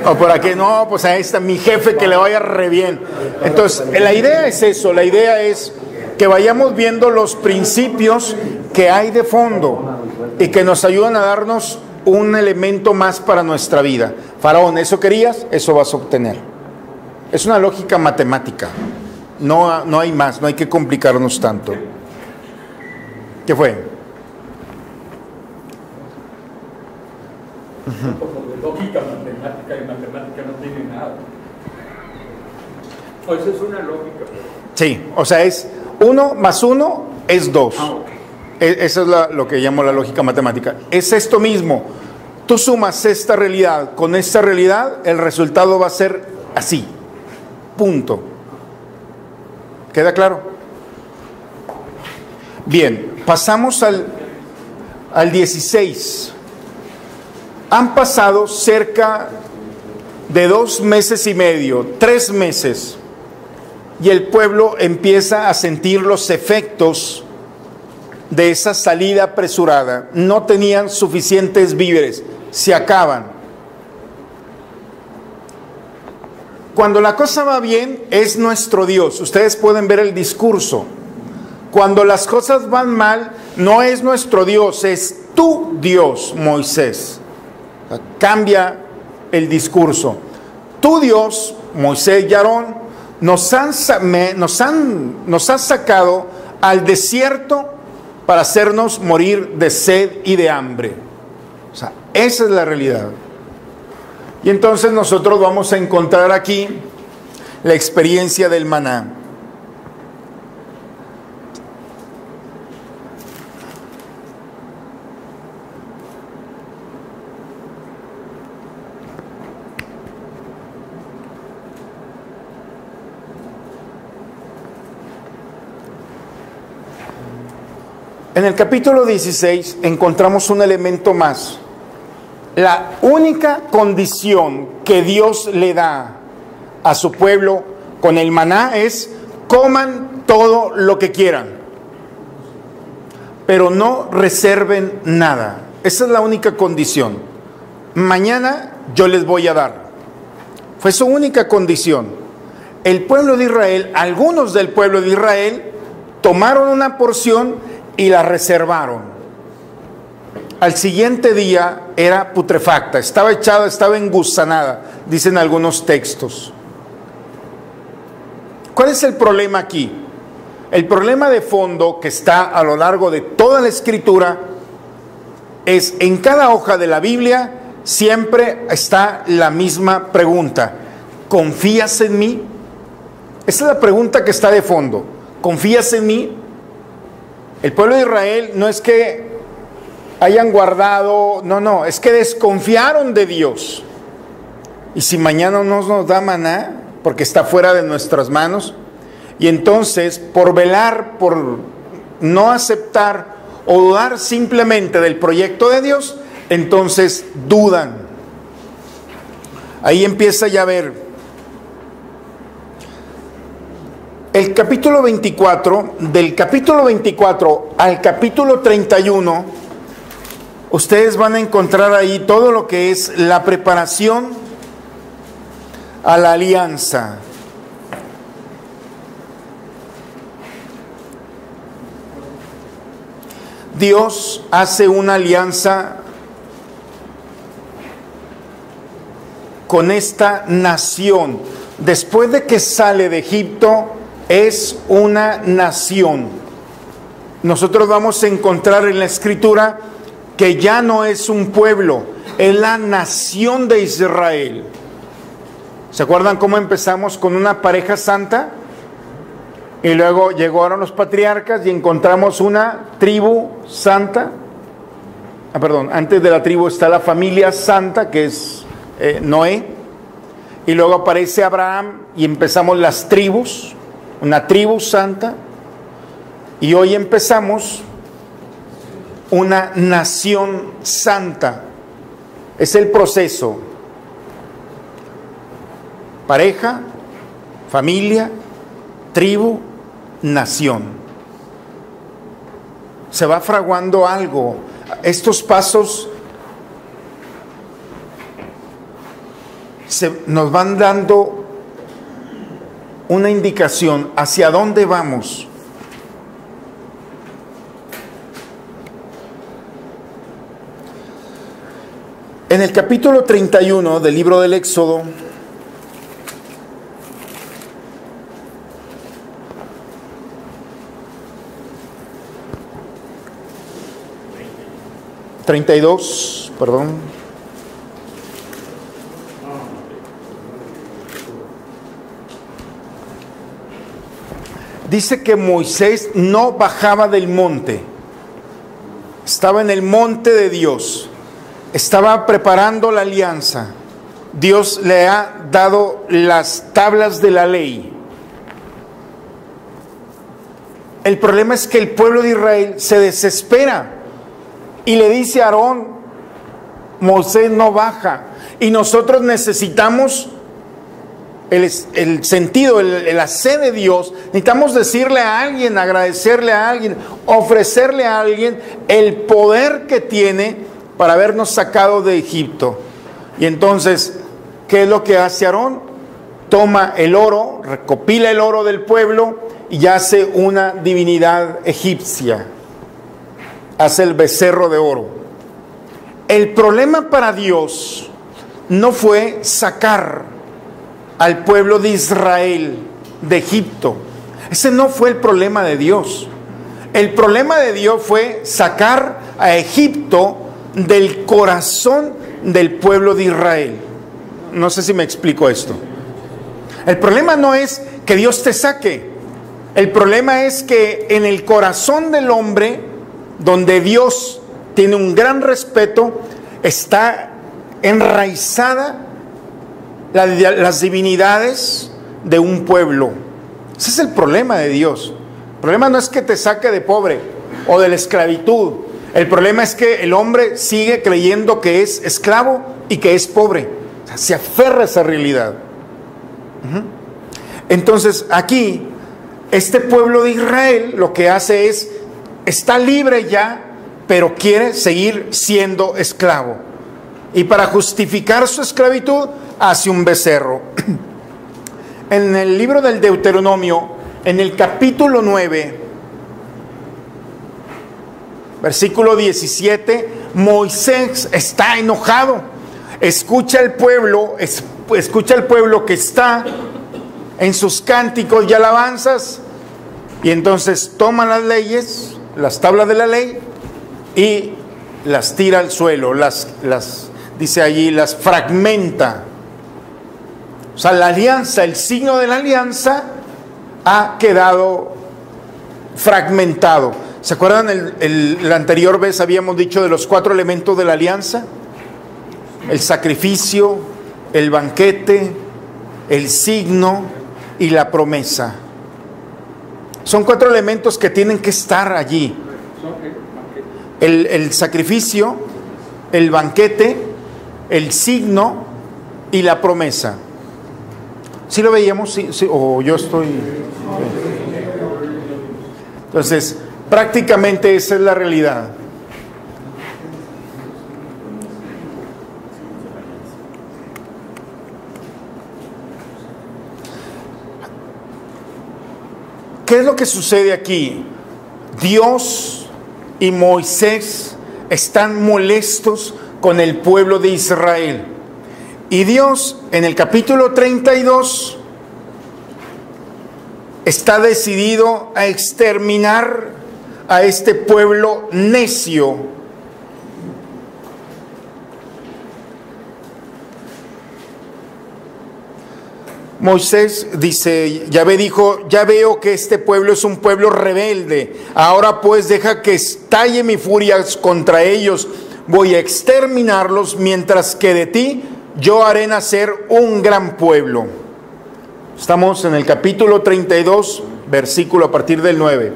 O por aquel, no, pues ahí está mi jefe, que le vaya re bien. Entonces, la idea es eso, la idea es que vayamos viendo los principios que hay de fondo y que nos ayudan a darnos un elemento más para nuestra vida. Faraón, ¿eso querías? Eso vas a obtener. Es una lógica matemática. No hay más, no hay que complicarnos tanto. ¿Qué fue? Lógica matemática y matemática no tiene nada. O eso es una lógica. Sí, o sea, es 1 más 1 es 2. Eso es lo que llamo la lógica matemática. Es esto mismo. Tú sumas esta realidad con esta realidad, el resultado va a ser así. Punto. ¿Queda claro? Bien, pasamos al 16. Han pasado cerca de 2 meses y medio, 3 meses, y el pueblo empieza a sentir los efectos de esa salida apresurada. No tenían suficientes víveres, se acaban. Cuando la cosa va bien, es nuestro Dios. Ustedes pueden ver el discurso. Cuando las cosas van mal, no es nuestro Dios, es tu Dios, Moisés. Cambia el discurso. Tu Dios, Moisés y Aarón, nos ha sacado al desierto para hacernos morir de sed y de hambre. O sea, esa es la realidad. Y entonces nosotros vamos a encontrar aquí la experiencia del maná. En el capítulo 16 encontramos un elemento más. La única condición que Dios le da a su pueblo con el maná es: coman todo lo que quieran, pero no reserven nada. Esa es la única condición. Mañana yo les voy a dar. Fue su única condición. El pueblo de Israel, algunos del pueblo de Israel, tomaron una porción y la reservaron. Al siguiente día era putrefacta, estaba echada, estaba engusanada, dicen algunos textos. ¿Cuál es el problema aquí? El problema de fondo que está a lo largo de toda la Escritura es: en cada hoja de la Biblia siempre está la misma pregunta: ¿confías en mí? Esa es la pregunta que está de fondo. ¿Confías en mí? El pueblo de Israel no es que hayan guardado, no, es que desconfiaron de Dios. Y si mañana no nos da maná, porque está fuera de nuestras manos, y entonces por velar, por no aceptar o dudar simplemente del proyecto de Dios, entonces dudan. Ahí empieza ya a ver. El capítulo 24, del capítulo 24 al capítulo 31, ustedes van a encontrar ahí todo lo que es la preparación a la alianza. Dios hace una alianza con esta nación. Después de que sale de Egipto, es una nación. Nosotros vamos a encontrar en la Escritura que ya no es un pueblo, es la nación de Israel. ¿Se acuerdan cómo empezamos con una pareja santa? Y luego llegaron los patriarcas y encontramos una tribu santa. Antes de la tribu está la familia santa, que es Noé. Y luego aparece Abraham y empezamos las tribus, una tribu santa. Y hoy empezamos una nación santa. Es el proceso. Pareja, familia, tribu, nación. Se va fraguando algo. Estos pasos nos van dando una indicación hacia dónde vamos. En el capítulo 31 del libro del Éxodo, dice que Moisés no bajaba del monte, estaba en el monte de Dios, estaba preparando la alianza. Dios le ha dado las tablas de la ley. El problema es que el pueblo de Israel se desespera y le dice a Aarón: Moisés no baja. Y nosotros necesitamos el sentido, la sed de Dios. Necesitamos decirle a alguien, agradecerle a alguien, ofrecerle a alguien el poder que tiene para habernos sacado de Egipto. Y entonces, ¿qué es lo que hace Aarón? Toma el oro, recopila el oro del pueblo y hace una divinidad egipcia. Hace el becerro de oro. El problema para Dios no fue sacar al pueblo de Israel de Egipto. Ese no fue el problema de Dios. El problema de Dios fue sacar a Egipto del corazón del pueblo de Israel. No sé si me explico esto. El problema no es que Dios te saque. El problema es que en el corazón del hombre, donde Dios tiene un gran respeto, está enraizada las divinidades de un pueblo. Ese es el problema de Dios. El problema no es que te saque de pobre o de la esclavitud. El problema es que el hombre sigue creyendo que es esclavo y que es pobre. O sea, se aferra a esa realidad. Entonces aquí, este pueblo de Israel lo que hace es, está libre ya, pero quiere seguir siendo esclavo. Y para justificar su esclavitud, hace un becerro. En el libro del Deuteronomio, en el capítulo 9, versículo 17, Moisés está enojado. Escucha al pueblo que está en sus cánticos y alabanzas, y entonces toma las leyes, las tablas de la ley, y las tira al suelo, dice allí, las fragmenta. O sea, la alianza, el signo de la alianza ha quedado fragmentado. ¿Se acuerdan? La anterior vez habíamos dicho de los 4 elementos de la alianza: el sacrificio, el banquete, el signo y la promesa. Son 4 elementos que tienen que estar allí: el sacrificio, el banquete, el signo y la promesa. ¿Sí lo veíamos? ¿Sí? ¿O yo estoy...? Entonces, prácticamente esa es la realidad. ¿Qué es lo que sucede aquí? Dios y Moisés están molestos con el pueblo de Israel. Y Dios, en el capítulo 32, está decidido a exterminar a este pueblo necio. Moisés dice, Yahvé dijo, ya veo que este pueblo es un pueblo rebelde. Ahora pues deja que estalle mi furia contra ellos. Voy a exterminarlos, mientras que de ti yo haré nacer un gran pueblo. Estamos en el capítulo 32, versículo a partir del 9.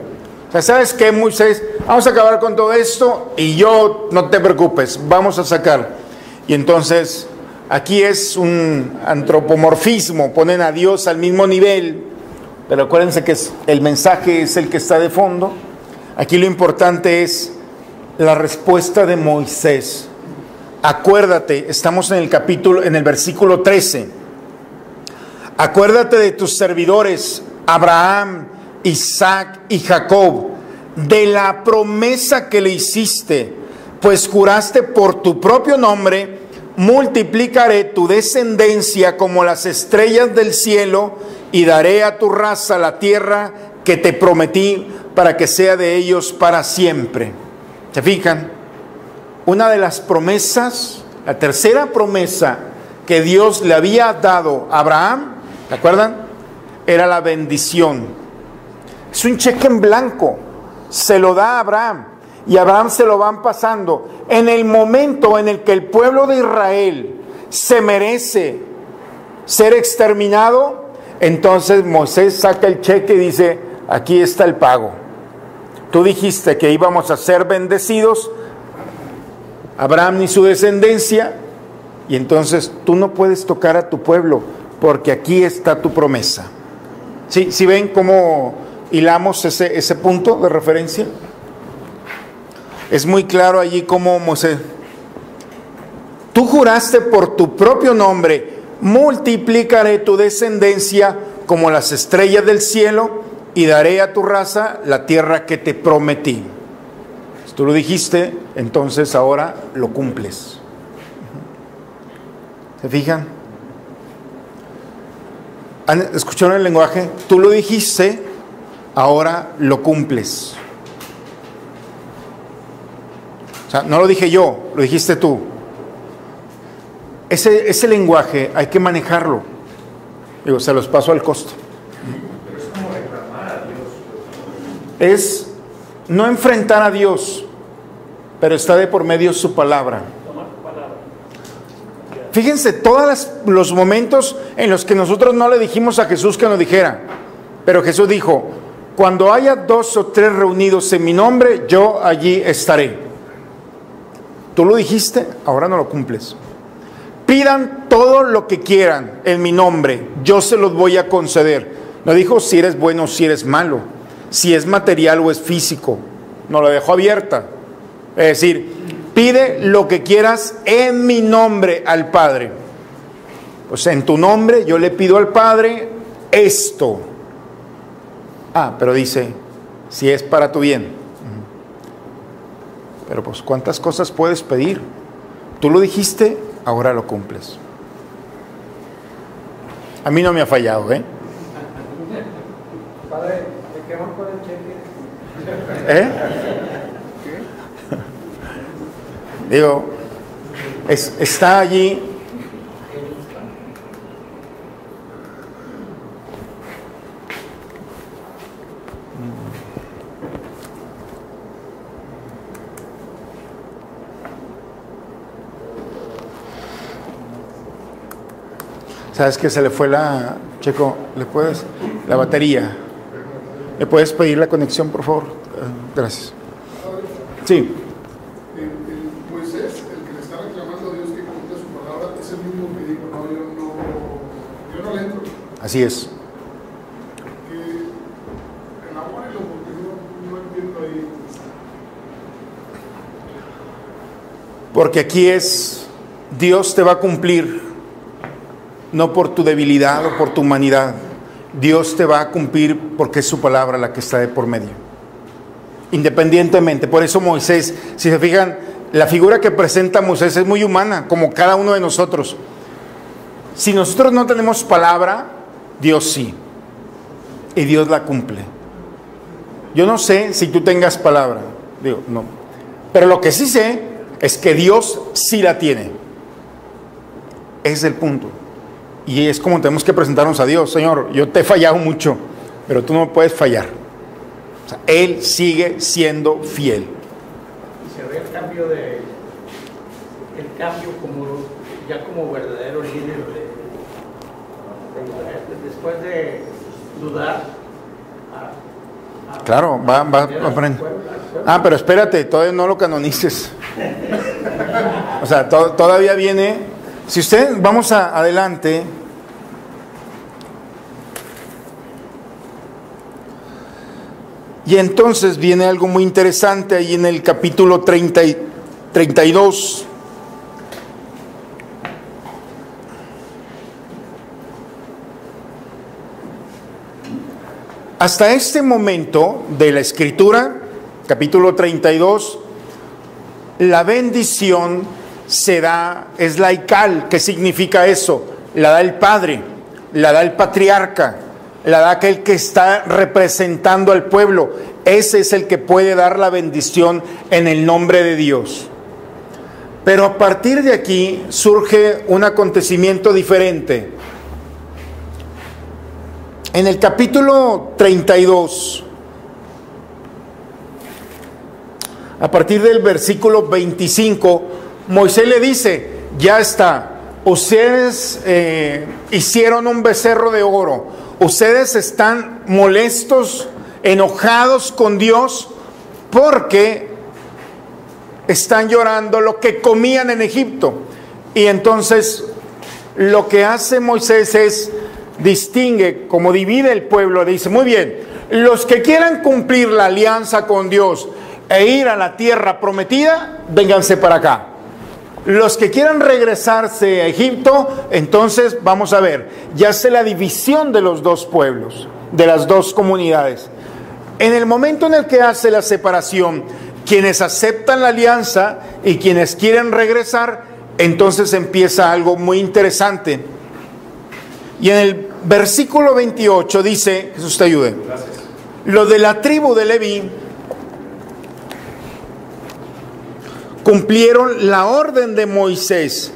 O sea, ¿sabes qué, Moisés? Vamos a acabar con todo esto y yo, no te preocupes, vamos a sacar. Y entonces, aquí es un antropomorfismo, ponen a Dios al mismo nivel, pero acuérdense que el mensaje es el que está de fondo. Aquí lo importante es la respuesta de Moisés. Acuérdate, estamos en el versículo 13. Acuérdate de tus servidores, Abraham, Isaac y Jacob, de la promesa que le hiciste, pues juraste por tu propio nombre, multiplicaré tu descendencia como las estrellas del cielo y daré a tu raza la tierra que te prometí para que sea de ellos para siempre. ¿Se fijan? Una de las promesas, la tercera promesa que Dios le había dado a Abraham, ¿se acuerdan? Era la bendición. Es un cheque en blanco, se lo da a Abraham y a Abraham se lo van pasando. En el momento en el que el pueblo de Israel se merece ser exterminado, entonces Moisés saca el cheque y dice, aquí está el pago. Tú dijiste que íbamos a ser bendecidos, Abraham ni su descendencia, y entonces tú no puedes tocar a tu pueblo, porque aquí está tu promesa. ¿Sí ven cómo hilamos ese punto de referencia? Es muy claro allí cómo Moisés, tú juraste por tu propio nombre, multiplicaré tu descendencia como las estrellas del cielo y daré a tu raza la tierra que te prometí. Si tú lo dijiste, entonces ahora lo cumples. ¿Se fijan? ¿Escucharon el lenguaje? Tú lo dijiste, ahora lo cumples. O sea, no lo dije yo, lo dijiste tú. Ese lenguaje hay que manejarlo. Digo, se los paso al costo. Pero es como reclamar a Dios. Es no enfrentar a Dios, pero está de por medio su palabra. Fíjense todos los momentos en los que nosotros no le dijimos a Jesús que nos dijera, pero Jesús dijo, cuando haya 2 o 3 reunidos en mi nombre, yo allí estaré. Tú lo dijiste, ahora no lo cumples. Pidan todo lo que quieran en mi nombre, yo se los voy a conceder. No dijo si eres bueno o si eres malo, si es material o es físico, no lo dejó abierta. Es decir, pide lo que quieras en mi nombre al Padre. Pues en tu nombre yo le pido al Padre esto. Pero dice, si es para tu bien. Pero pues ¿cuántas cosas puedes pedir? Tú lo dijiste, ahora lo cumples. A mí no me ha fallado, ¿eh? Padre, ¿de qué van con el cheque? Digo, está allí. ¿Sabes que se le fue Checo, la batería? ¿Le puedes pedir la conexión, por favor? Gracias. Sí. Moisés, el que le está reclamando a Dios que cumpla su palabra, es el mismo que dijo, yo no le entro. Así es. Que elabórelo porque no entiendo ahí. Porque aquí es, Dios te va a cumplir, no por tu debilidad o por tu humanidad. Dios te va a cumplir porque es su palabra la que está de por medio. Independientemente. Por eso Moisés, si se fijan, la figura que presenta Moisés es muy humana, como cada uno de nosotros. Si nosotros no tenemos palabra, Dios sí. Y Dios la cumple. Yo no sé si tú tengas palabra. Digo, no. Pero lo que sí sé es que Dios sí la tiene. Ese es el punto. Y es como tenemos que presentarnos a Dios. Señor, yo te he fallado mucho, pero tú no puedes fallar. O sea, Él sigue siendo fiel. Y se ve el cambio como ya como verdadero líder después de dudar. Claro, va a aprender. Ah, pero espérate, todavía no lo canonices. O sea, todavía viene. Si usted, vamos adelante. Y entonces viene algo muy interesante ahí en el capítulo 32. Hasta este momento de la Escritura, capítulo 32, la bendición se da, es laical. ¿Qué significa eso? La da el padre, la da el patriarca, la da aquel que está representando al pueblo. Ese es el que puede dar la bendición en el nombre de Dios. Pero a partir de aquí surge un acontecimiento diferente. En el capítulo 32, a partir del versículo 25, Moisés le dice, ya está, ustedes hicieron un becerro de oro, ustedes están molestos, enojados con Dios, porque están llorando lo que comían en Egipto. Y entonces lo que hace Moisés es distingue, como divide el pueblo, dice, muy bien, los que quieran cumplir la alianza con Dios e ir a la tierra prometida, vénganse para acá. Los que quieran regresarse a Egipto, entonces vamos a ver, ya hace la división de los dos pueblos, de las dos comunidades. En el momento en el que hace la separación, quienes aceptan la alianza y quienes quieren regresar, entonces empieza algo muy interesante. Y en el versículo 28 dice, Jesús te ayude, los de la tribu de Leví cumplieron la orden de Moisés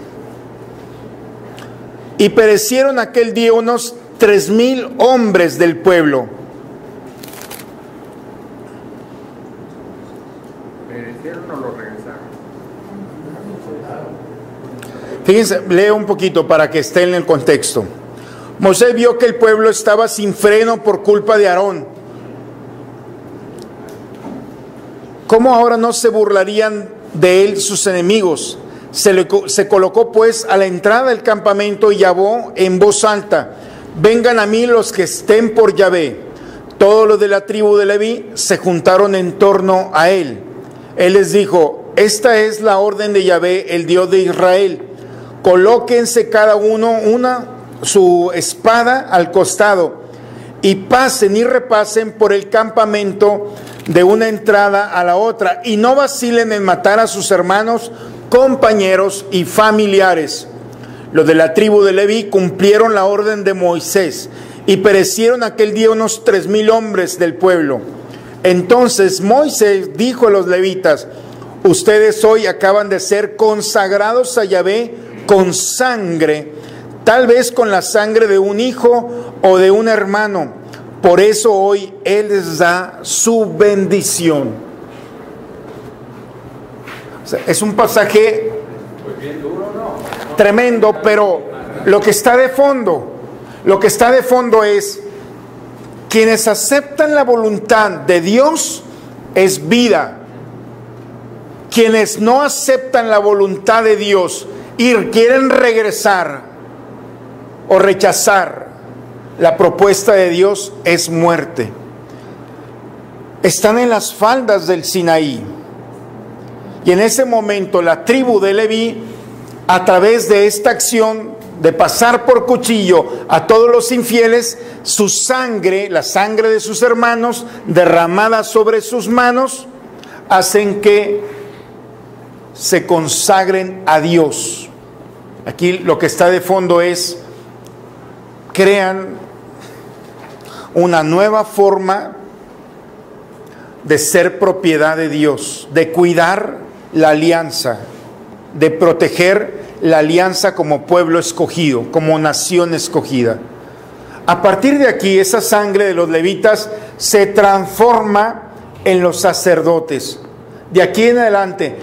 y perecieron aquel día unos 3,000 hombres del pueblo. ¿Perecieron o lo regresaron? Fíjense, leo un poquito para que esté en el contexto. Moisés vio que el pueblo estaba sin freno por culpa de Aarón. ¿Cómo ahora no se burlarían de él sus enemigos? Se colocó pues a la entrada del campamento y llamó en voz alta, vengan a mí los que estén por Yahvé. Todos los de la tribu de Leví se juntaron en torno a él. Él les dijo, esta es la orden de Yahvé, el Dios de Israel. Colóquense cada uno su espada al costado y pasen y repasen por el campamento de una entrada a la otra y no vacilen en matar a sus hermanos, compañeros y familiares. Los de la tribu de Leví cumplieron la orden de Moisés y perecieron aquel día unos 3,000 hombres del pueblo. Entonces Moisés dijo a los levitas, ustedes hoy acaban de ser consagrados a Yahvé con sangre, tal vez con la sangre de un hijo o de un hermano. Por eso hoy Él les da su bendición. O sea, es un pasaje tremendo, pero lo que está de fondo es quienes aceptan la voluntad de Dios es vida. Quienes no aceptan la voluntad de Dios y quieren regresar o rechazar la propuesta de Dios es muerte. Están en las faldas del Sinaí. Y en ese momento la tribu de Leví, a través de esta acción de pasar por cuchillo a todos los infieles, su sangre, la sangre de sus hermanos, derramada sobre sus manos, hacen que se consagren a Dios. Aquí lo que está de fondo es crean una nueva forma de ser propiedad de Dios, de cuidar la alianza, de proteger la alianza como pueblo escogido, como nación escogida. A partir de aquí, esa sangre de los levitas se transforma en los sacerdotes. De aquí en adelante,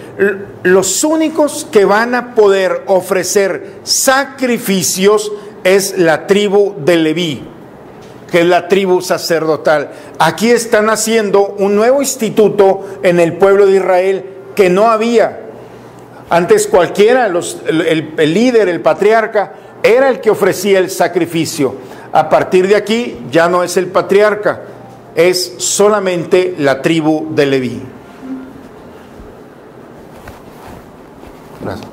los únicos que van a poder ofrecer sacrificios es la tribu de Leví, que es la tribu sacerdotal. Aquí están haciendo un nuevo instituto en el pueblo de Israel que no había. Antes cualquiera, el líder, el patriarca, era el que ofrecía el sacrificio. A partir de aquí ya no es el patriarca, es solamente la tribu de Leví. Gracias.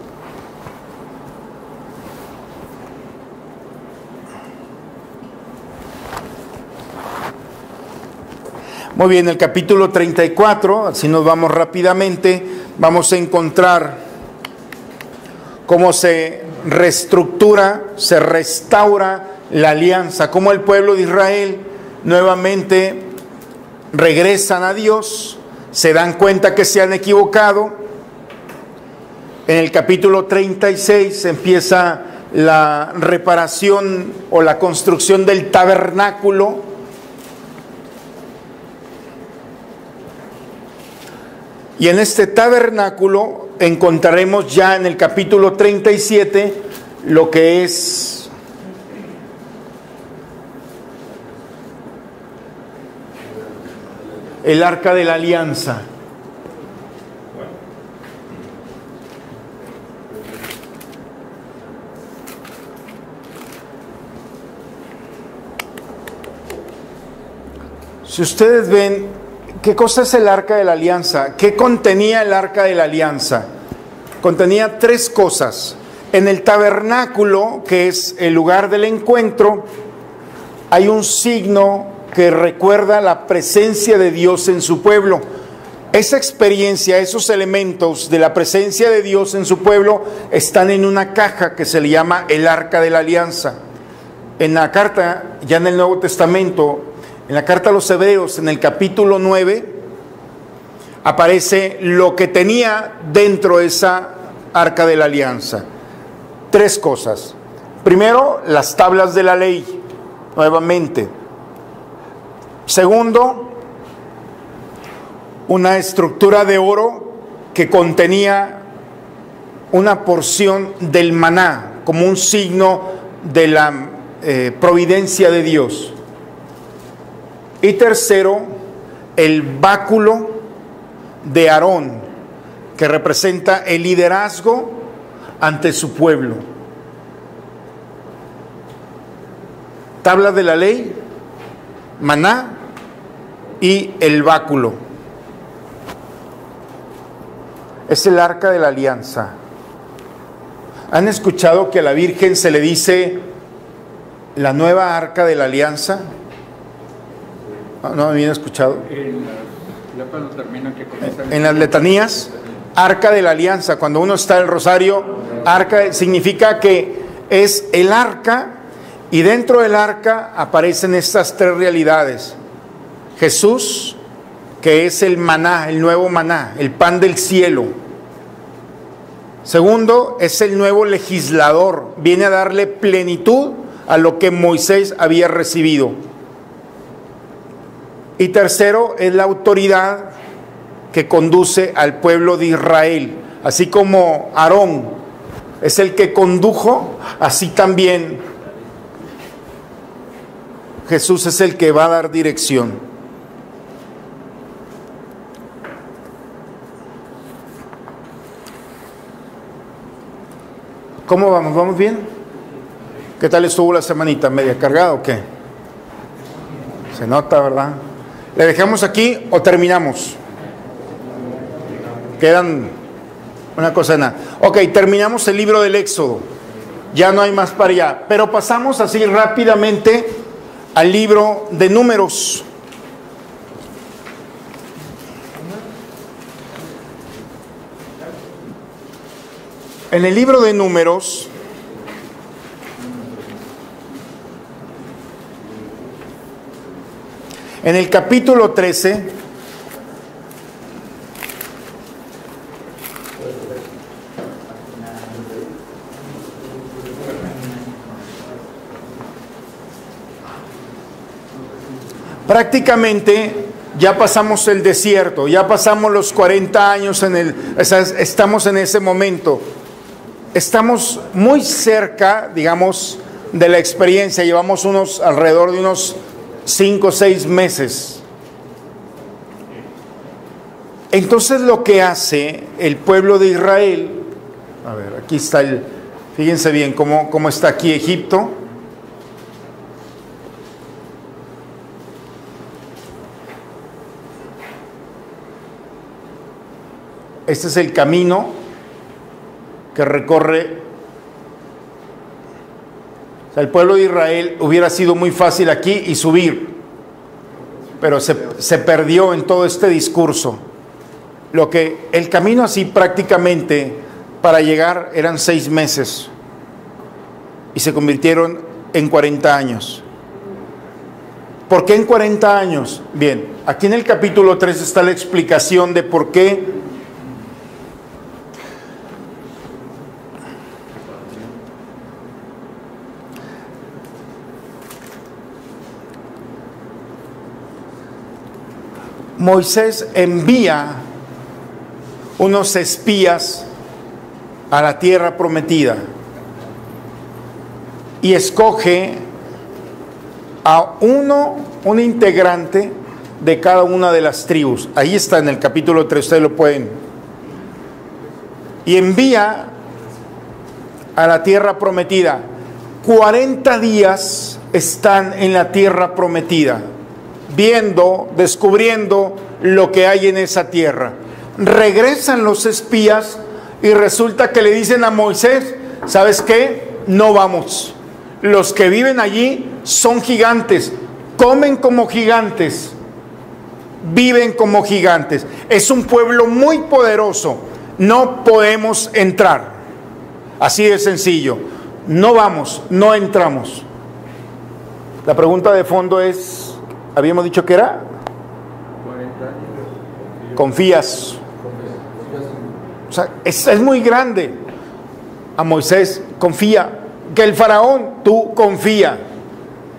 Muy bien, el capítulo 34, así nos vamos rápidamente, vamos a encontrar cómo se reestructura, se restaura la alianza, cómo el pueblo de Israel nuevamente regresan a Dios, se dan cuenta que se han equivocado. En el capítulo 36 empieza la reparación o la construcción del tabernáculo. Y en este tabernáculo encontraremos ya en el capítulo 37 lo que es el arca de la alianza. Si ustedes ven, ¿qué cosa es el arca de la alianza? ¿Qué contenía el arca de la alianza? Contenía tres cosas. En el tabernáculo, que es el lugar del encuentro, hay un signo que recuerda la presencia de Dios en su pueblo. Esa experiencia, esos elementos de la presencia de Dios en su pueblo están en una caja que se le llama el arca de la alianza. En la carta, ya en el Nuevo Testamento, en la carta a los Hebreos, en el capítulo 9, aparece lo que tenía dentro de esa arca de la alianza. Tres cosas. Primero, las tablas de la ley, nuevamente. Segundo, una estructura de oro que contenía una porción del maná, como un signo de la providencia de Dios. Y tercero, el báculo de Aarón, que representa el liderazgo ante su pueblo. Tabla de la ley, maná y el báculo. Es el arca de la alianza. ¿Han escuchado que a la Virgen se le dice la nueva arca de la alianza? ¿No habían escuchado? En las letanías, arca de la alianza. Cuando uno está en el rosario, arca significa que es el arca, y dentro del arca aparecen estas tres realidades. Jesús, que es el maná, el nuevo maná, el pan del cielo. Segundo, es el nuevo legislador, viene a darle plenitud a lo que Moisés había recibido. Y tercero, es la autoridad que conduce al pueblo de Israel. Así como Aarón es el que condujo, así también Jesús es el que va a dar dirección. ¿Cómo vamos? ¿Vamos bien? ¿Qué tal estuvo la semanita? ¿Media cargada o qué? Se nota, ¿verdad? ¿Le dejamos aquí o terminamos? Quedan una cosa nada. Ok, terminamos el libro del Éxodo. Ya no hay más para allá. Pero pasamos así rápidamente al libro de Números. En el libro de Números, en el capítulo 13, prácticamente ya pasamos el desierto, ya pasamos los 40 años estamos en ese momento. Estamos muy cerca, digamos, de la experiencia. Llevamos alrededor de unos 5 o 6 meses. Entonces lo que hace el pueblo de Israel, a ver, aquí está fíjense bien cómo está aquí Egipto. Este es el camino que recorre. O sea, el pueblo de Israel hubiera sido muy fácil aquí y subir, pero se perdió en todo este discurso. El camino así prácticamente para llegar eran 6 meses y se convirtieron en 40 años. ¿Por qué en 40 años? Bien, aquí en el capítulo 3 está la explicación de por qué Moisés envía unos espías a la tierra prometida y escoge a un integrante de cada una de las tribus. Ahí está en el capítulo 3, ustedes lo pueden. Y envía a la tierra prometida. 40 días están en la tierra prometida, viendo, descubriendo lo que hay en esa tierra. Regresan los espías y resulta que le dicen a Moisés, ¿sabes qué? No vamos. Los que viven allí son gigantes, comen como gigantes, viven como gigantes. Es un pueblo muy poderoso, no podemos entrar. Así de sencillo. No vamos, no entramos. La pregunta de fondo es, habíamos dicho que era 40 años. ¿confías? O sea, es muy grande. A Moisés, confía. Que el faraón, tú confía.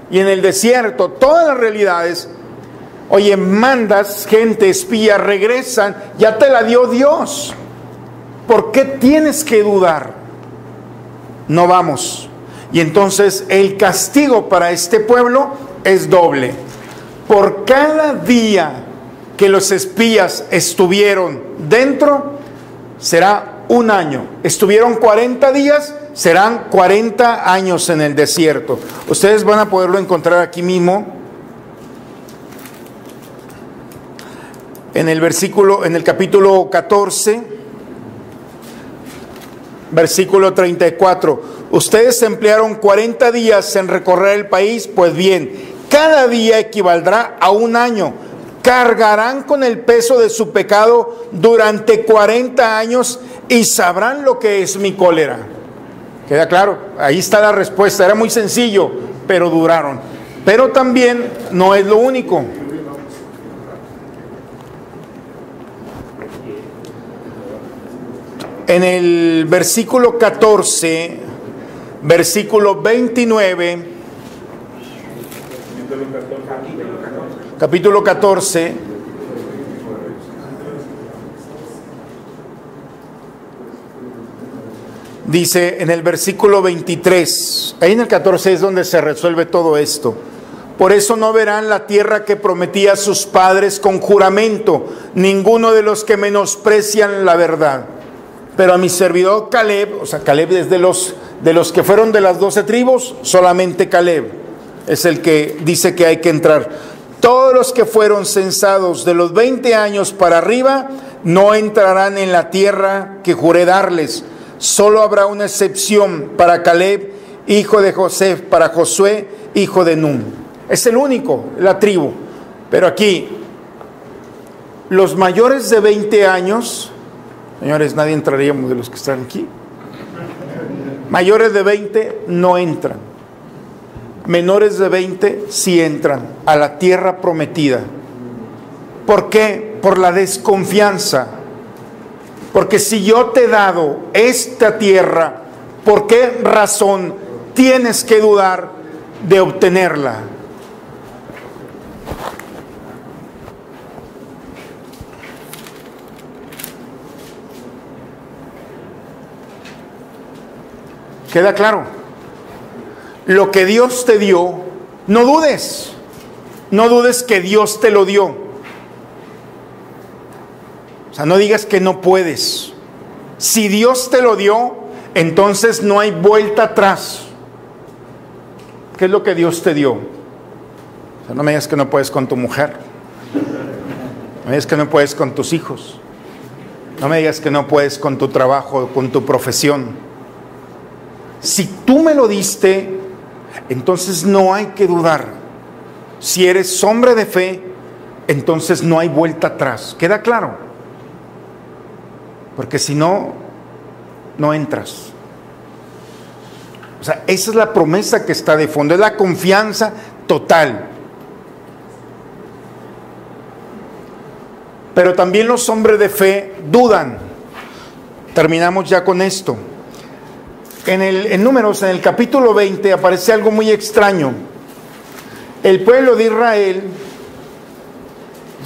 Y en el desierto, todas las realidades, oye, mandas gente espía, regresan, ya te la dio Dios. ¿Por qué tienes que dudar? No vamos. Y entonces el castigo para este pueblo es doble. Por cada día que los espías estuvieron dentro, será 1 año. Estuvieron 40 días, serán 40 años en el desierto. Ustedes van a poderlo encontrar aquí mismo. En el capítulo 14, versículo 34. Ustedes emplearon 40 días en recorrer el país, pues bien, cada día equivaldrá a 1 año. Cargarán con el peso de su pecado durante 40 años y sabrán lo que es mi cólera. ¿Queda claro? Ahí está la respuesta. Era muy sencillo, pero duraron. Pero también no es lo único. En el versículo 14, versículo 29, capítulo 14, dice en el versículo 23, ahí en el 14 es donde se resuelve todo esto. Por eso no verán la tierra que prometía a sus padres con juramento, ninguno de los que menosprecian la verdad. Pero a mi servidor Caleb, o sea, Caleb es de los que fueron de las 12 tribus, solamente Caleb es el que dice que hay que entrar. Todos los que fueron censados de los 20 años para arriba no entrarán en la tierra que juré darles. Solo habrá una excepción para Caleb, hijo de José, para Josué, hijo de Nun. Es el único, la tribu. Pero aquí, los mayores de 20 años, señores, nadie entraríamos de los que están aquí. Mayores de 20 no entran. Menores de 20 sí entran a la tierra prometida. ¿Por qué? Por la desconfianza. Porque si yo te he dado esta tierra, ¿por qué razón tienes que dudar de obtenerla? ¿Queda claro? Lo que Dios te dio, no dudes. No dudes que Dios te lo dio. O sea, no digas que no puedes. Si Dios te lo dio, entonces no hay vuelta atrás. ¿Qué es lo que Dios te dio? O sea, no me digas que no puedes con tu mujer. No me digas que no puedes con tus hijos. No me digas que no puedes con tu trabajo, con tu profesión. Si tú me lo diste, entonces no hay que dudar. Si eres hombre de fe, entonces no hay vuelta atrás. ¿Queda claro? Porque si no, no entras. O sea, esa es la promesa que está de fondo, es la confianza total. Pero también los hombres de fe dudan. Terminamos ya con esto. En Números, en el capítulo 20, aparece algo muy extraño. El pueblo de Israel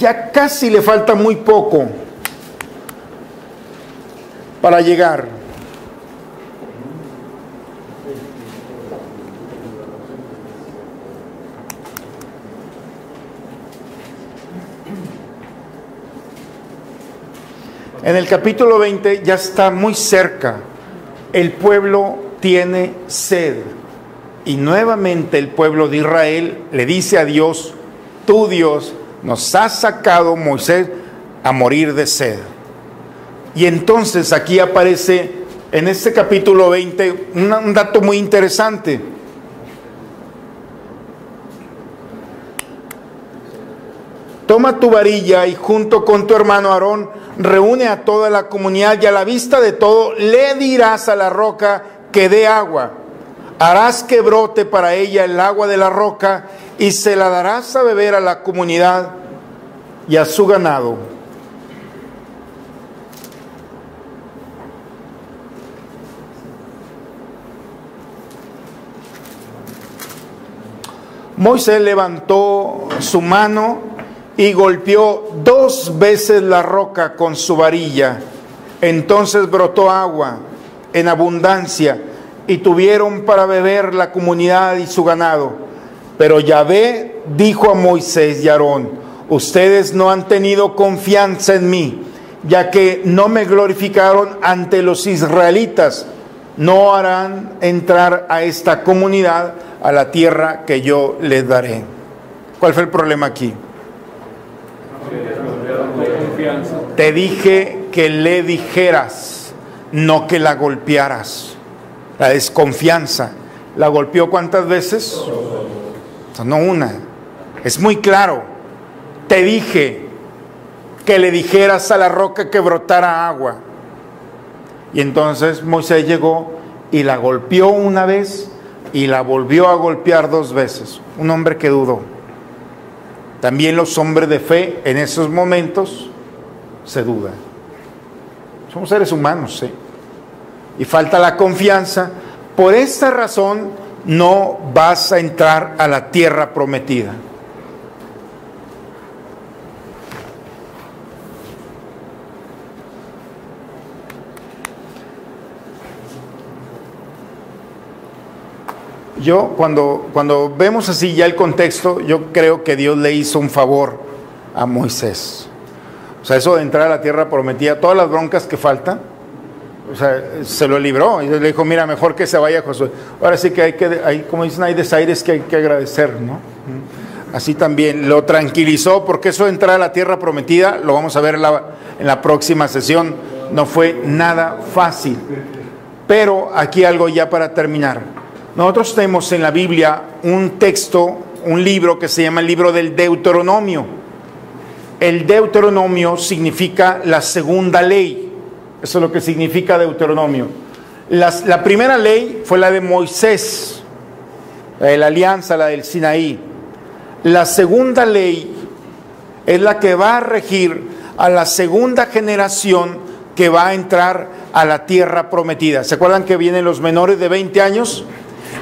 ya casi le falta muy poco para llegar. En el capítulo 20 ya está muy cerca. El pueblo tiene sed. Y nuevamente el pueblo de Israel le dice a Dios: tú, Dios, nos has sacado, Moisés, a morir de sed. Y entonces aquí aparece en este capítulo 20 un dato muy interesante. Toma tu varilla y junto con tu hermano Aarón reúne a toda la comunidad, y a la vista de todo le dirás a la roca que dé agua. Harás que brote para ella el agua de la roca y se la darás a beber a la comunidad y a su ganado. Moisés levantó su mano y golpeó 2 veces la roca con su varilla. Entonces brotó agua en abundancia y tuvieron para beber la comunidad y su ganado. Pero Yahvé dijo a Moisés y Aarón: ustedes no han tenido confianza en mí, ya que no me glorificaron ante los israelitas. No harán entrar a esta comunidad a la tierra que yo les daré. ¿Cuál fue el problema aquí? Te dije que le dijeras, no que la golpearas. La desconfianza. ¿La golpeó cuántas veces? O sea, no una. Es muy claro. Te dije que le dijeras a la roca que brotara agua. Y entonces Moisés llegó y la golpeó una vez y la volvió a golpear 2 veces. Un hombre que dudó. También los hombres de fe en esos momentos se dudan. Somos seres humanos, ¿sí? Y falta la confianza. Por esta razón no vas a entrar a la tierra prometida. Yo cuando vemos así ya el contexto, yo creo que Dios le hizo un favor a Moisés. O sea, eso de entrar a la tierra prometida, todas las broncas que faltan, o sea, se lo libró. Y le dijo: mira, mejor que se vaya Josué. Ahora sí que hay, como dicen, hay desaires que hay que agradecer, ¿no? Así también lo tranquilizó, porque eso de entrar a la tierra prometida, lo vamos a ver en la próxima sesión, no fue nada fácil. Pero aquí algo ya para terminar. Nosotros tenemos en la Biblia un texto, un libro que se llama el libro del Deuteronomio. El Deuteronomio significa la segunda ley. Eso es lo que significa Deuteronomio. La primera ley fue la de Moisés, la de la alianza, la del Sinaí. La segunda ley es la que va a regir a la segunda generación que va a entrar a la tierra prometida. ¿Se acuerdan que vienen los menores de 20 años?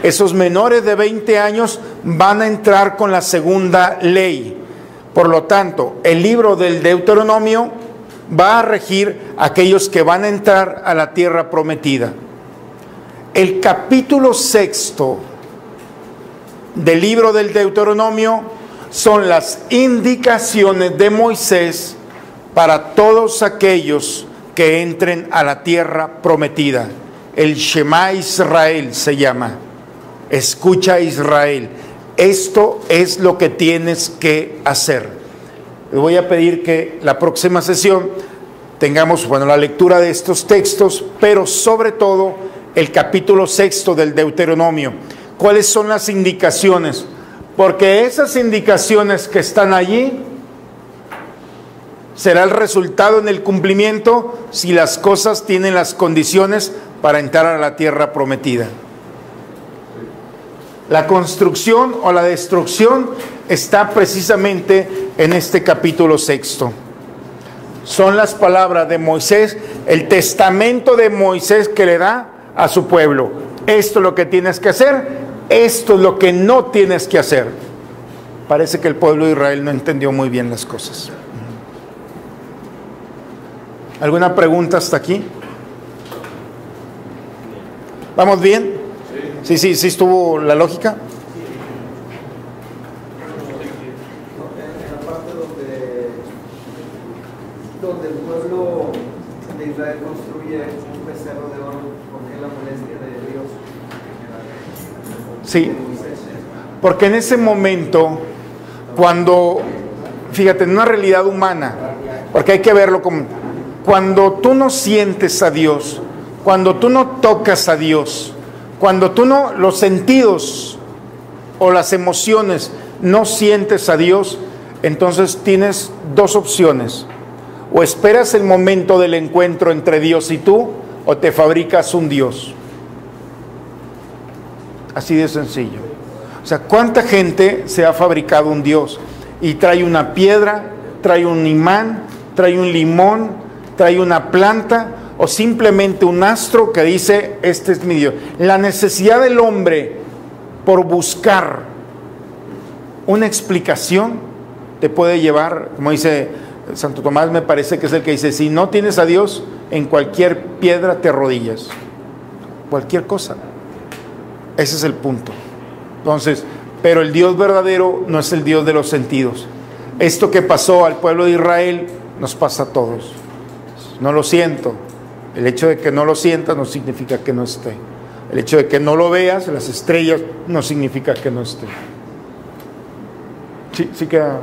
Esos menores de 20 años van a entrar con la segunda ley. Por lo tanto, el libro del Deuteronomio va a regir a aquellos que van a entrar a la tierra prometida. El capítulo 6 del libro del Deuteronomio son las indicaciones de Moisés para todos aquellos que entren a la tierra prometida. El Shema Israel se llama. Escucha Israel. Esto es lo que tienes que hacer. Les voy a pedir que la próxima sesión tengamos, la lectura de estos textos, pero sobre todo el capítulo 6 del Deuteronomio. ¿Cuáles son las indicaciones? Porque esas indicaciones que están allí será el resultado en el cumplimiento si las cosas tienen las condiciones para entrar a la tierra prometida. La construcción o la destrucción está precisamente en este capítulo 6. Son las palabras de Moisés, el testamento de Moisés que le da a su pueblo. Esto es lo que tienes que hacer, esto es lo que no tienes que hacer. Parece que el pueblo de Israel no entendió muy bien las cosas. ¿Alguna pregunta hasta aquí? ¿Vamos bien? Sí, estuvo la lógica. En la parte donde el pueblo de Israel construye un becerro de oro, ¿por qué la molestia de Dios? Sí, porque en ese momento, cuando, fíjate, en una realidad humana, porque hay que verlo como, cuando tú no sientes a Dios, cuando tú no tocas a Dios, cuando tú no, los sentidos o las emociones no sientes a Dios, entonces tienes dos opciones. O esperas el momento del encuentro entre Dios y tú, o te fabricas un Dios. Así de sencillo. O sea, ¿cuánta gente se ha fabricado un Dios? Y trae una piedra, trae un imán, trae un limón, trae una planta, o simplemente un astro que dice, este es mi Dios. La necesidad del hombre por buscar una explicación te puede llevar, como dice Santo Tomás, me parece que es el que dice, si no tienes a Dios, en cualquier piedra te arrodillas. Cualquier cosa. Ese es el punto. Entonces, pero el Dios verdadero no es el Dios de los sentidos. Esto que pasó al pueblo de Israel nos pasa a todos. No lo siento. El hecho de que no lo sientas no significa que no esté. El hecho de que no lo veas, las estrellas, no significa que no esté. Sí queda.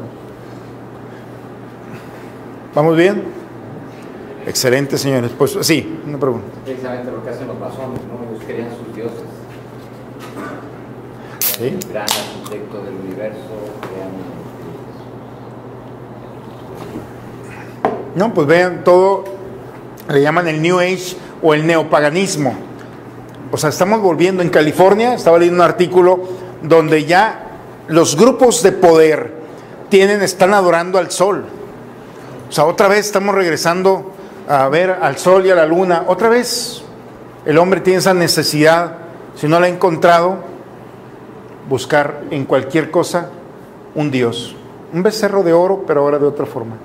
¿Vamos bien? Excelente, señores. Pues sí, una pregunta. Precisamente lo que hacen los masones, ¿no? Ellos crean sus dioses. ¿Sí? El gran arquitecto del universo, No, pues vean todo. Le llaman el New Age o el neopaganismo. O sea, estamos volviendo en California, estaba leyendo un artículo donde ya los grupos de poder están adorando al sol. O sea, otra vez estamos regresando a ver al sol y a la luna. Otra vez el hombre tiene esa necesidad, si no la ha encontrado, buscar en cualquier cosa un Dios. Un becerro de oro, pero ahora de otra forma.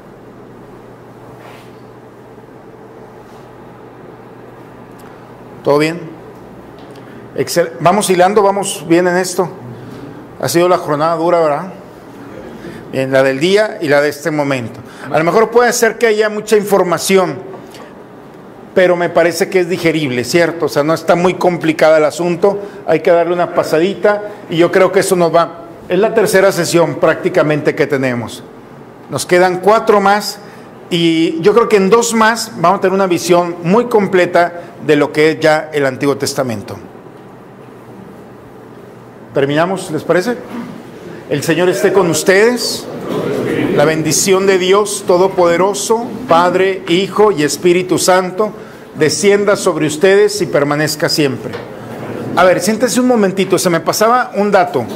¿Todo bien? Vamos hilando, vamos bien en esto. Ha sido la jornada dura, ¿verdad? Bien, la del día y la de este momento. A lo mejor puede ser que haya mucha información, pero me parece que es digerible, ¿cierto? O sea, no está muy complicado el asunto, hay que darle una pasadita y yo creo que eso nos va. Es la tercera sesión prácticamente que tenemos. Nos quedan 4 más. Y yo creo que en 2 más vamos a tener una visión muy completa de lo que es ya el Antiguo Testamento. ¿Terminamos? ¿Les parece? El Señor esté con ustedes. La bendición de Dios Todopoderoso, Padre, Hijo y Espíritu Santo, descienda sobre ustedes y permanezca siempre. A ver, siéntense un momentito, se me pasaba un dato.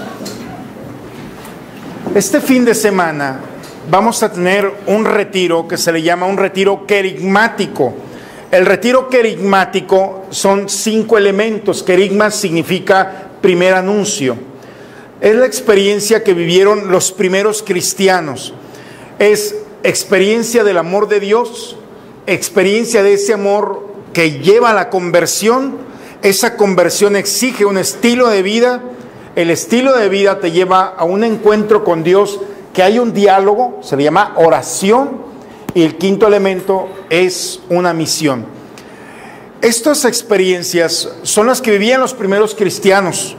Este fin de semana vamos a tener un retiro que se le llama un retiro querigmático. El retiro querigmático son 5 elementos. Querigma significa primer anuncio. Es la experiencia que vivieron los primeros cristianos. Es experiencia del amor de Dios, experiencia de ese amor que lleva a la conversión, esa conversión exige un estilo de vida. El estilo de vida te lleva a un encuentro con Dios, que hay un diálogo, se le llama oración, y el quinto elemento es una misión. Estas experiencias son las que vivían los primeros cristianos.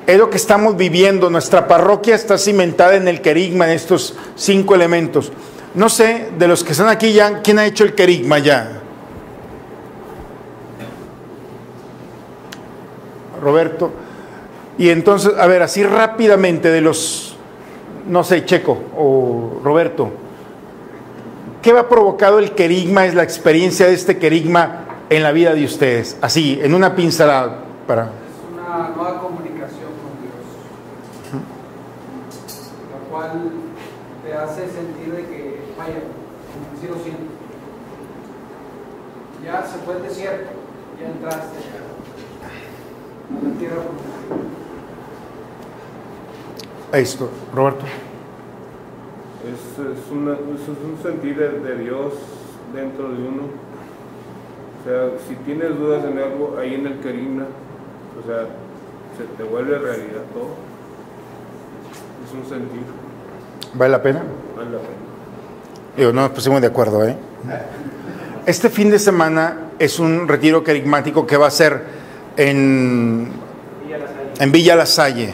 Es lo que estamos viviendo. Nuestra parroquia está cimentada en el querigma, en estos 5 elementos. No sé, de los que están aquí ya, ¿quién ha hecho el querigma ya? Roberto. Y entonces, a ver, así rápidamente de los, no sé, Checo o Roberto, ¿qué ha provocado el querigma? Es la experiencia de este querigma en la vida de ustedes, así, en una pincelada para... Es una nueva comunicación con Dios, la cual te hace sentir de que, vaya, como si lo siento, ya se fue el desierto, ya entraste a la tierra prometida. Esto, Roberto. Es un sentir de Dios dentro de uno. O sea, si tienes dudas en algo, ahí en el querigma, o sea, se te vuelve realidad todo. Es un sentir. ¿Vale la pena? Vale la pena. Digo, no nos pusimos de acuerdo, ¿eh? Este fin de semana es un retiro querigmático que va a ser en Villa La Salle.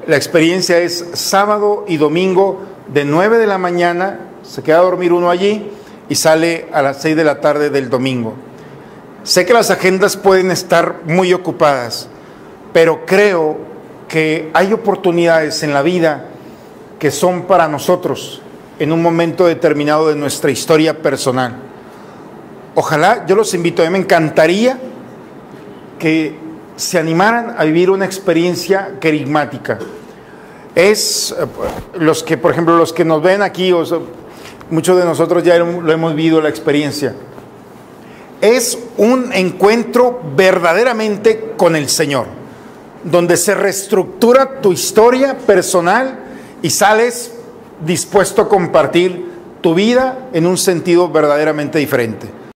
La experiencia es sábado y domingo de 9 de la mañana, se queda a dormir uno allí y sale a las 6 de la tarde del domingo. Sé que las agendas pueden estar muy ocupadas, pero creo que hay oportunidades en la vida que son para nosotros en un momento determinado de nuestra historia personal. Ojalá, yo los invito, a mí me encantaría que se animaran a vivir una experiencia querigmática. Es los que, por ejemplo, los que nos ven aquí, o sea, muchos de nosotros ya lo hemos vivido la experiencia. Es un encuentro verdaderamente con el Señor, donde se reestructura tu historia personal y sales dispuesto a compartir tu vida en un sentido verdaderamente diferente.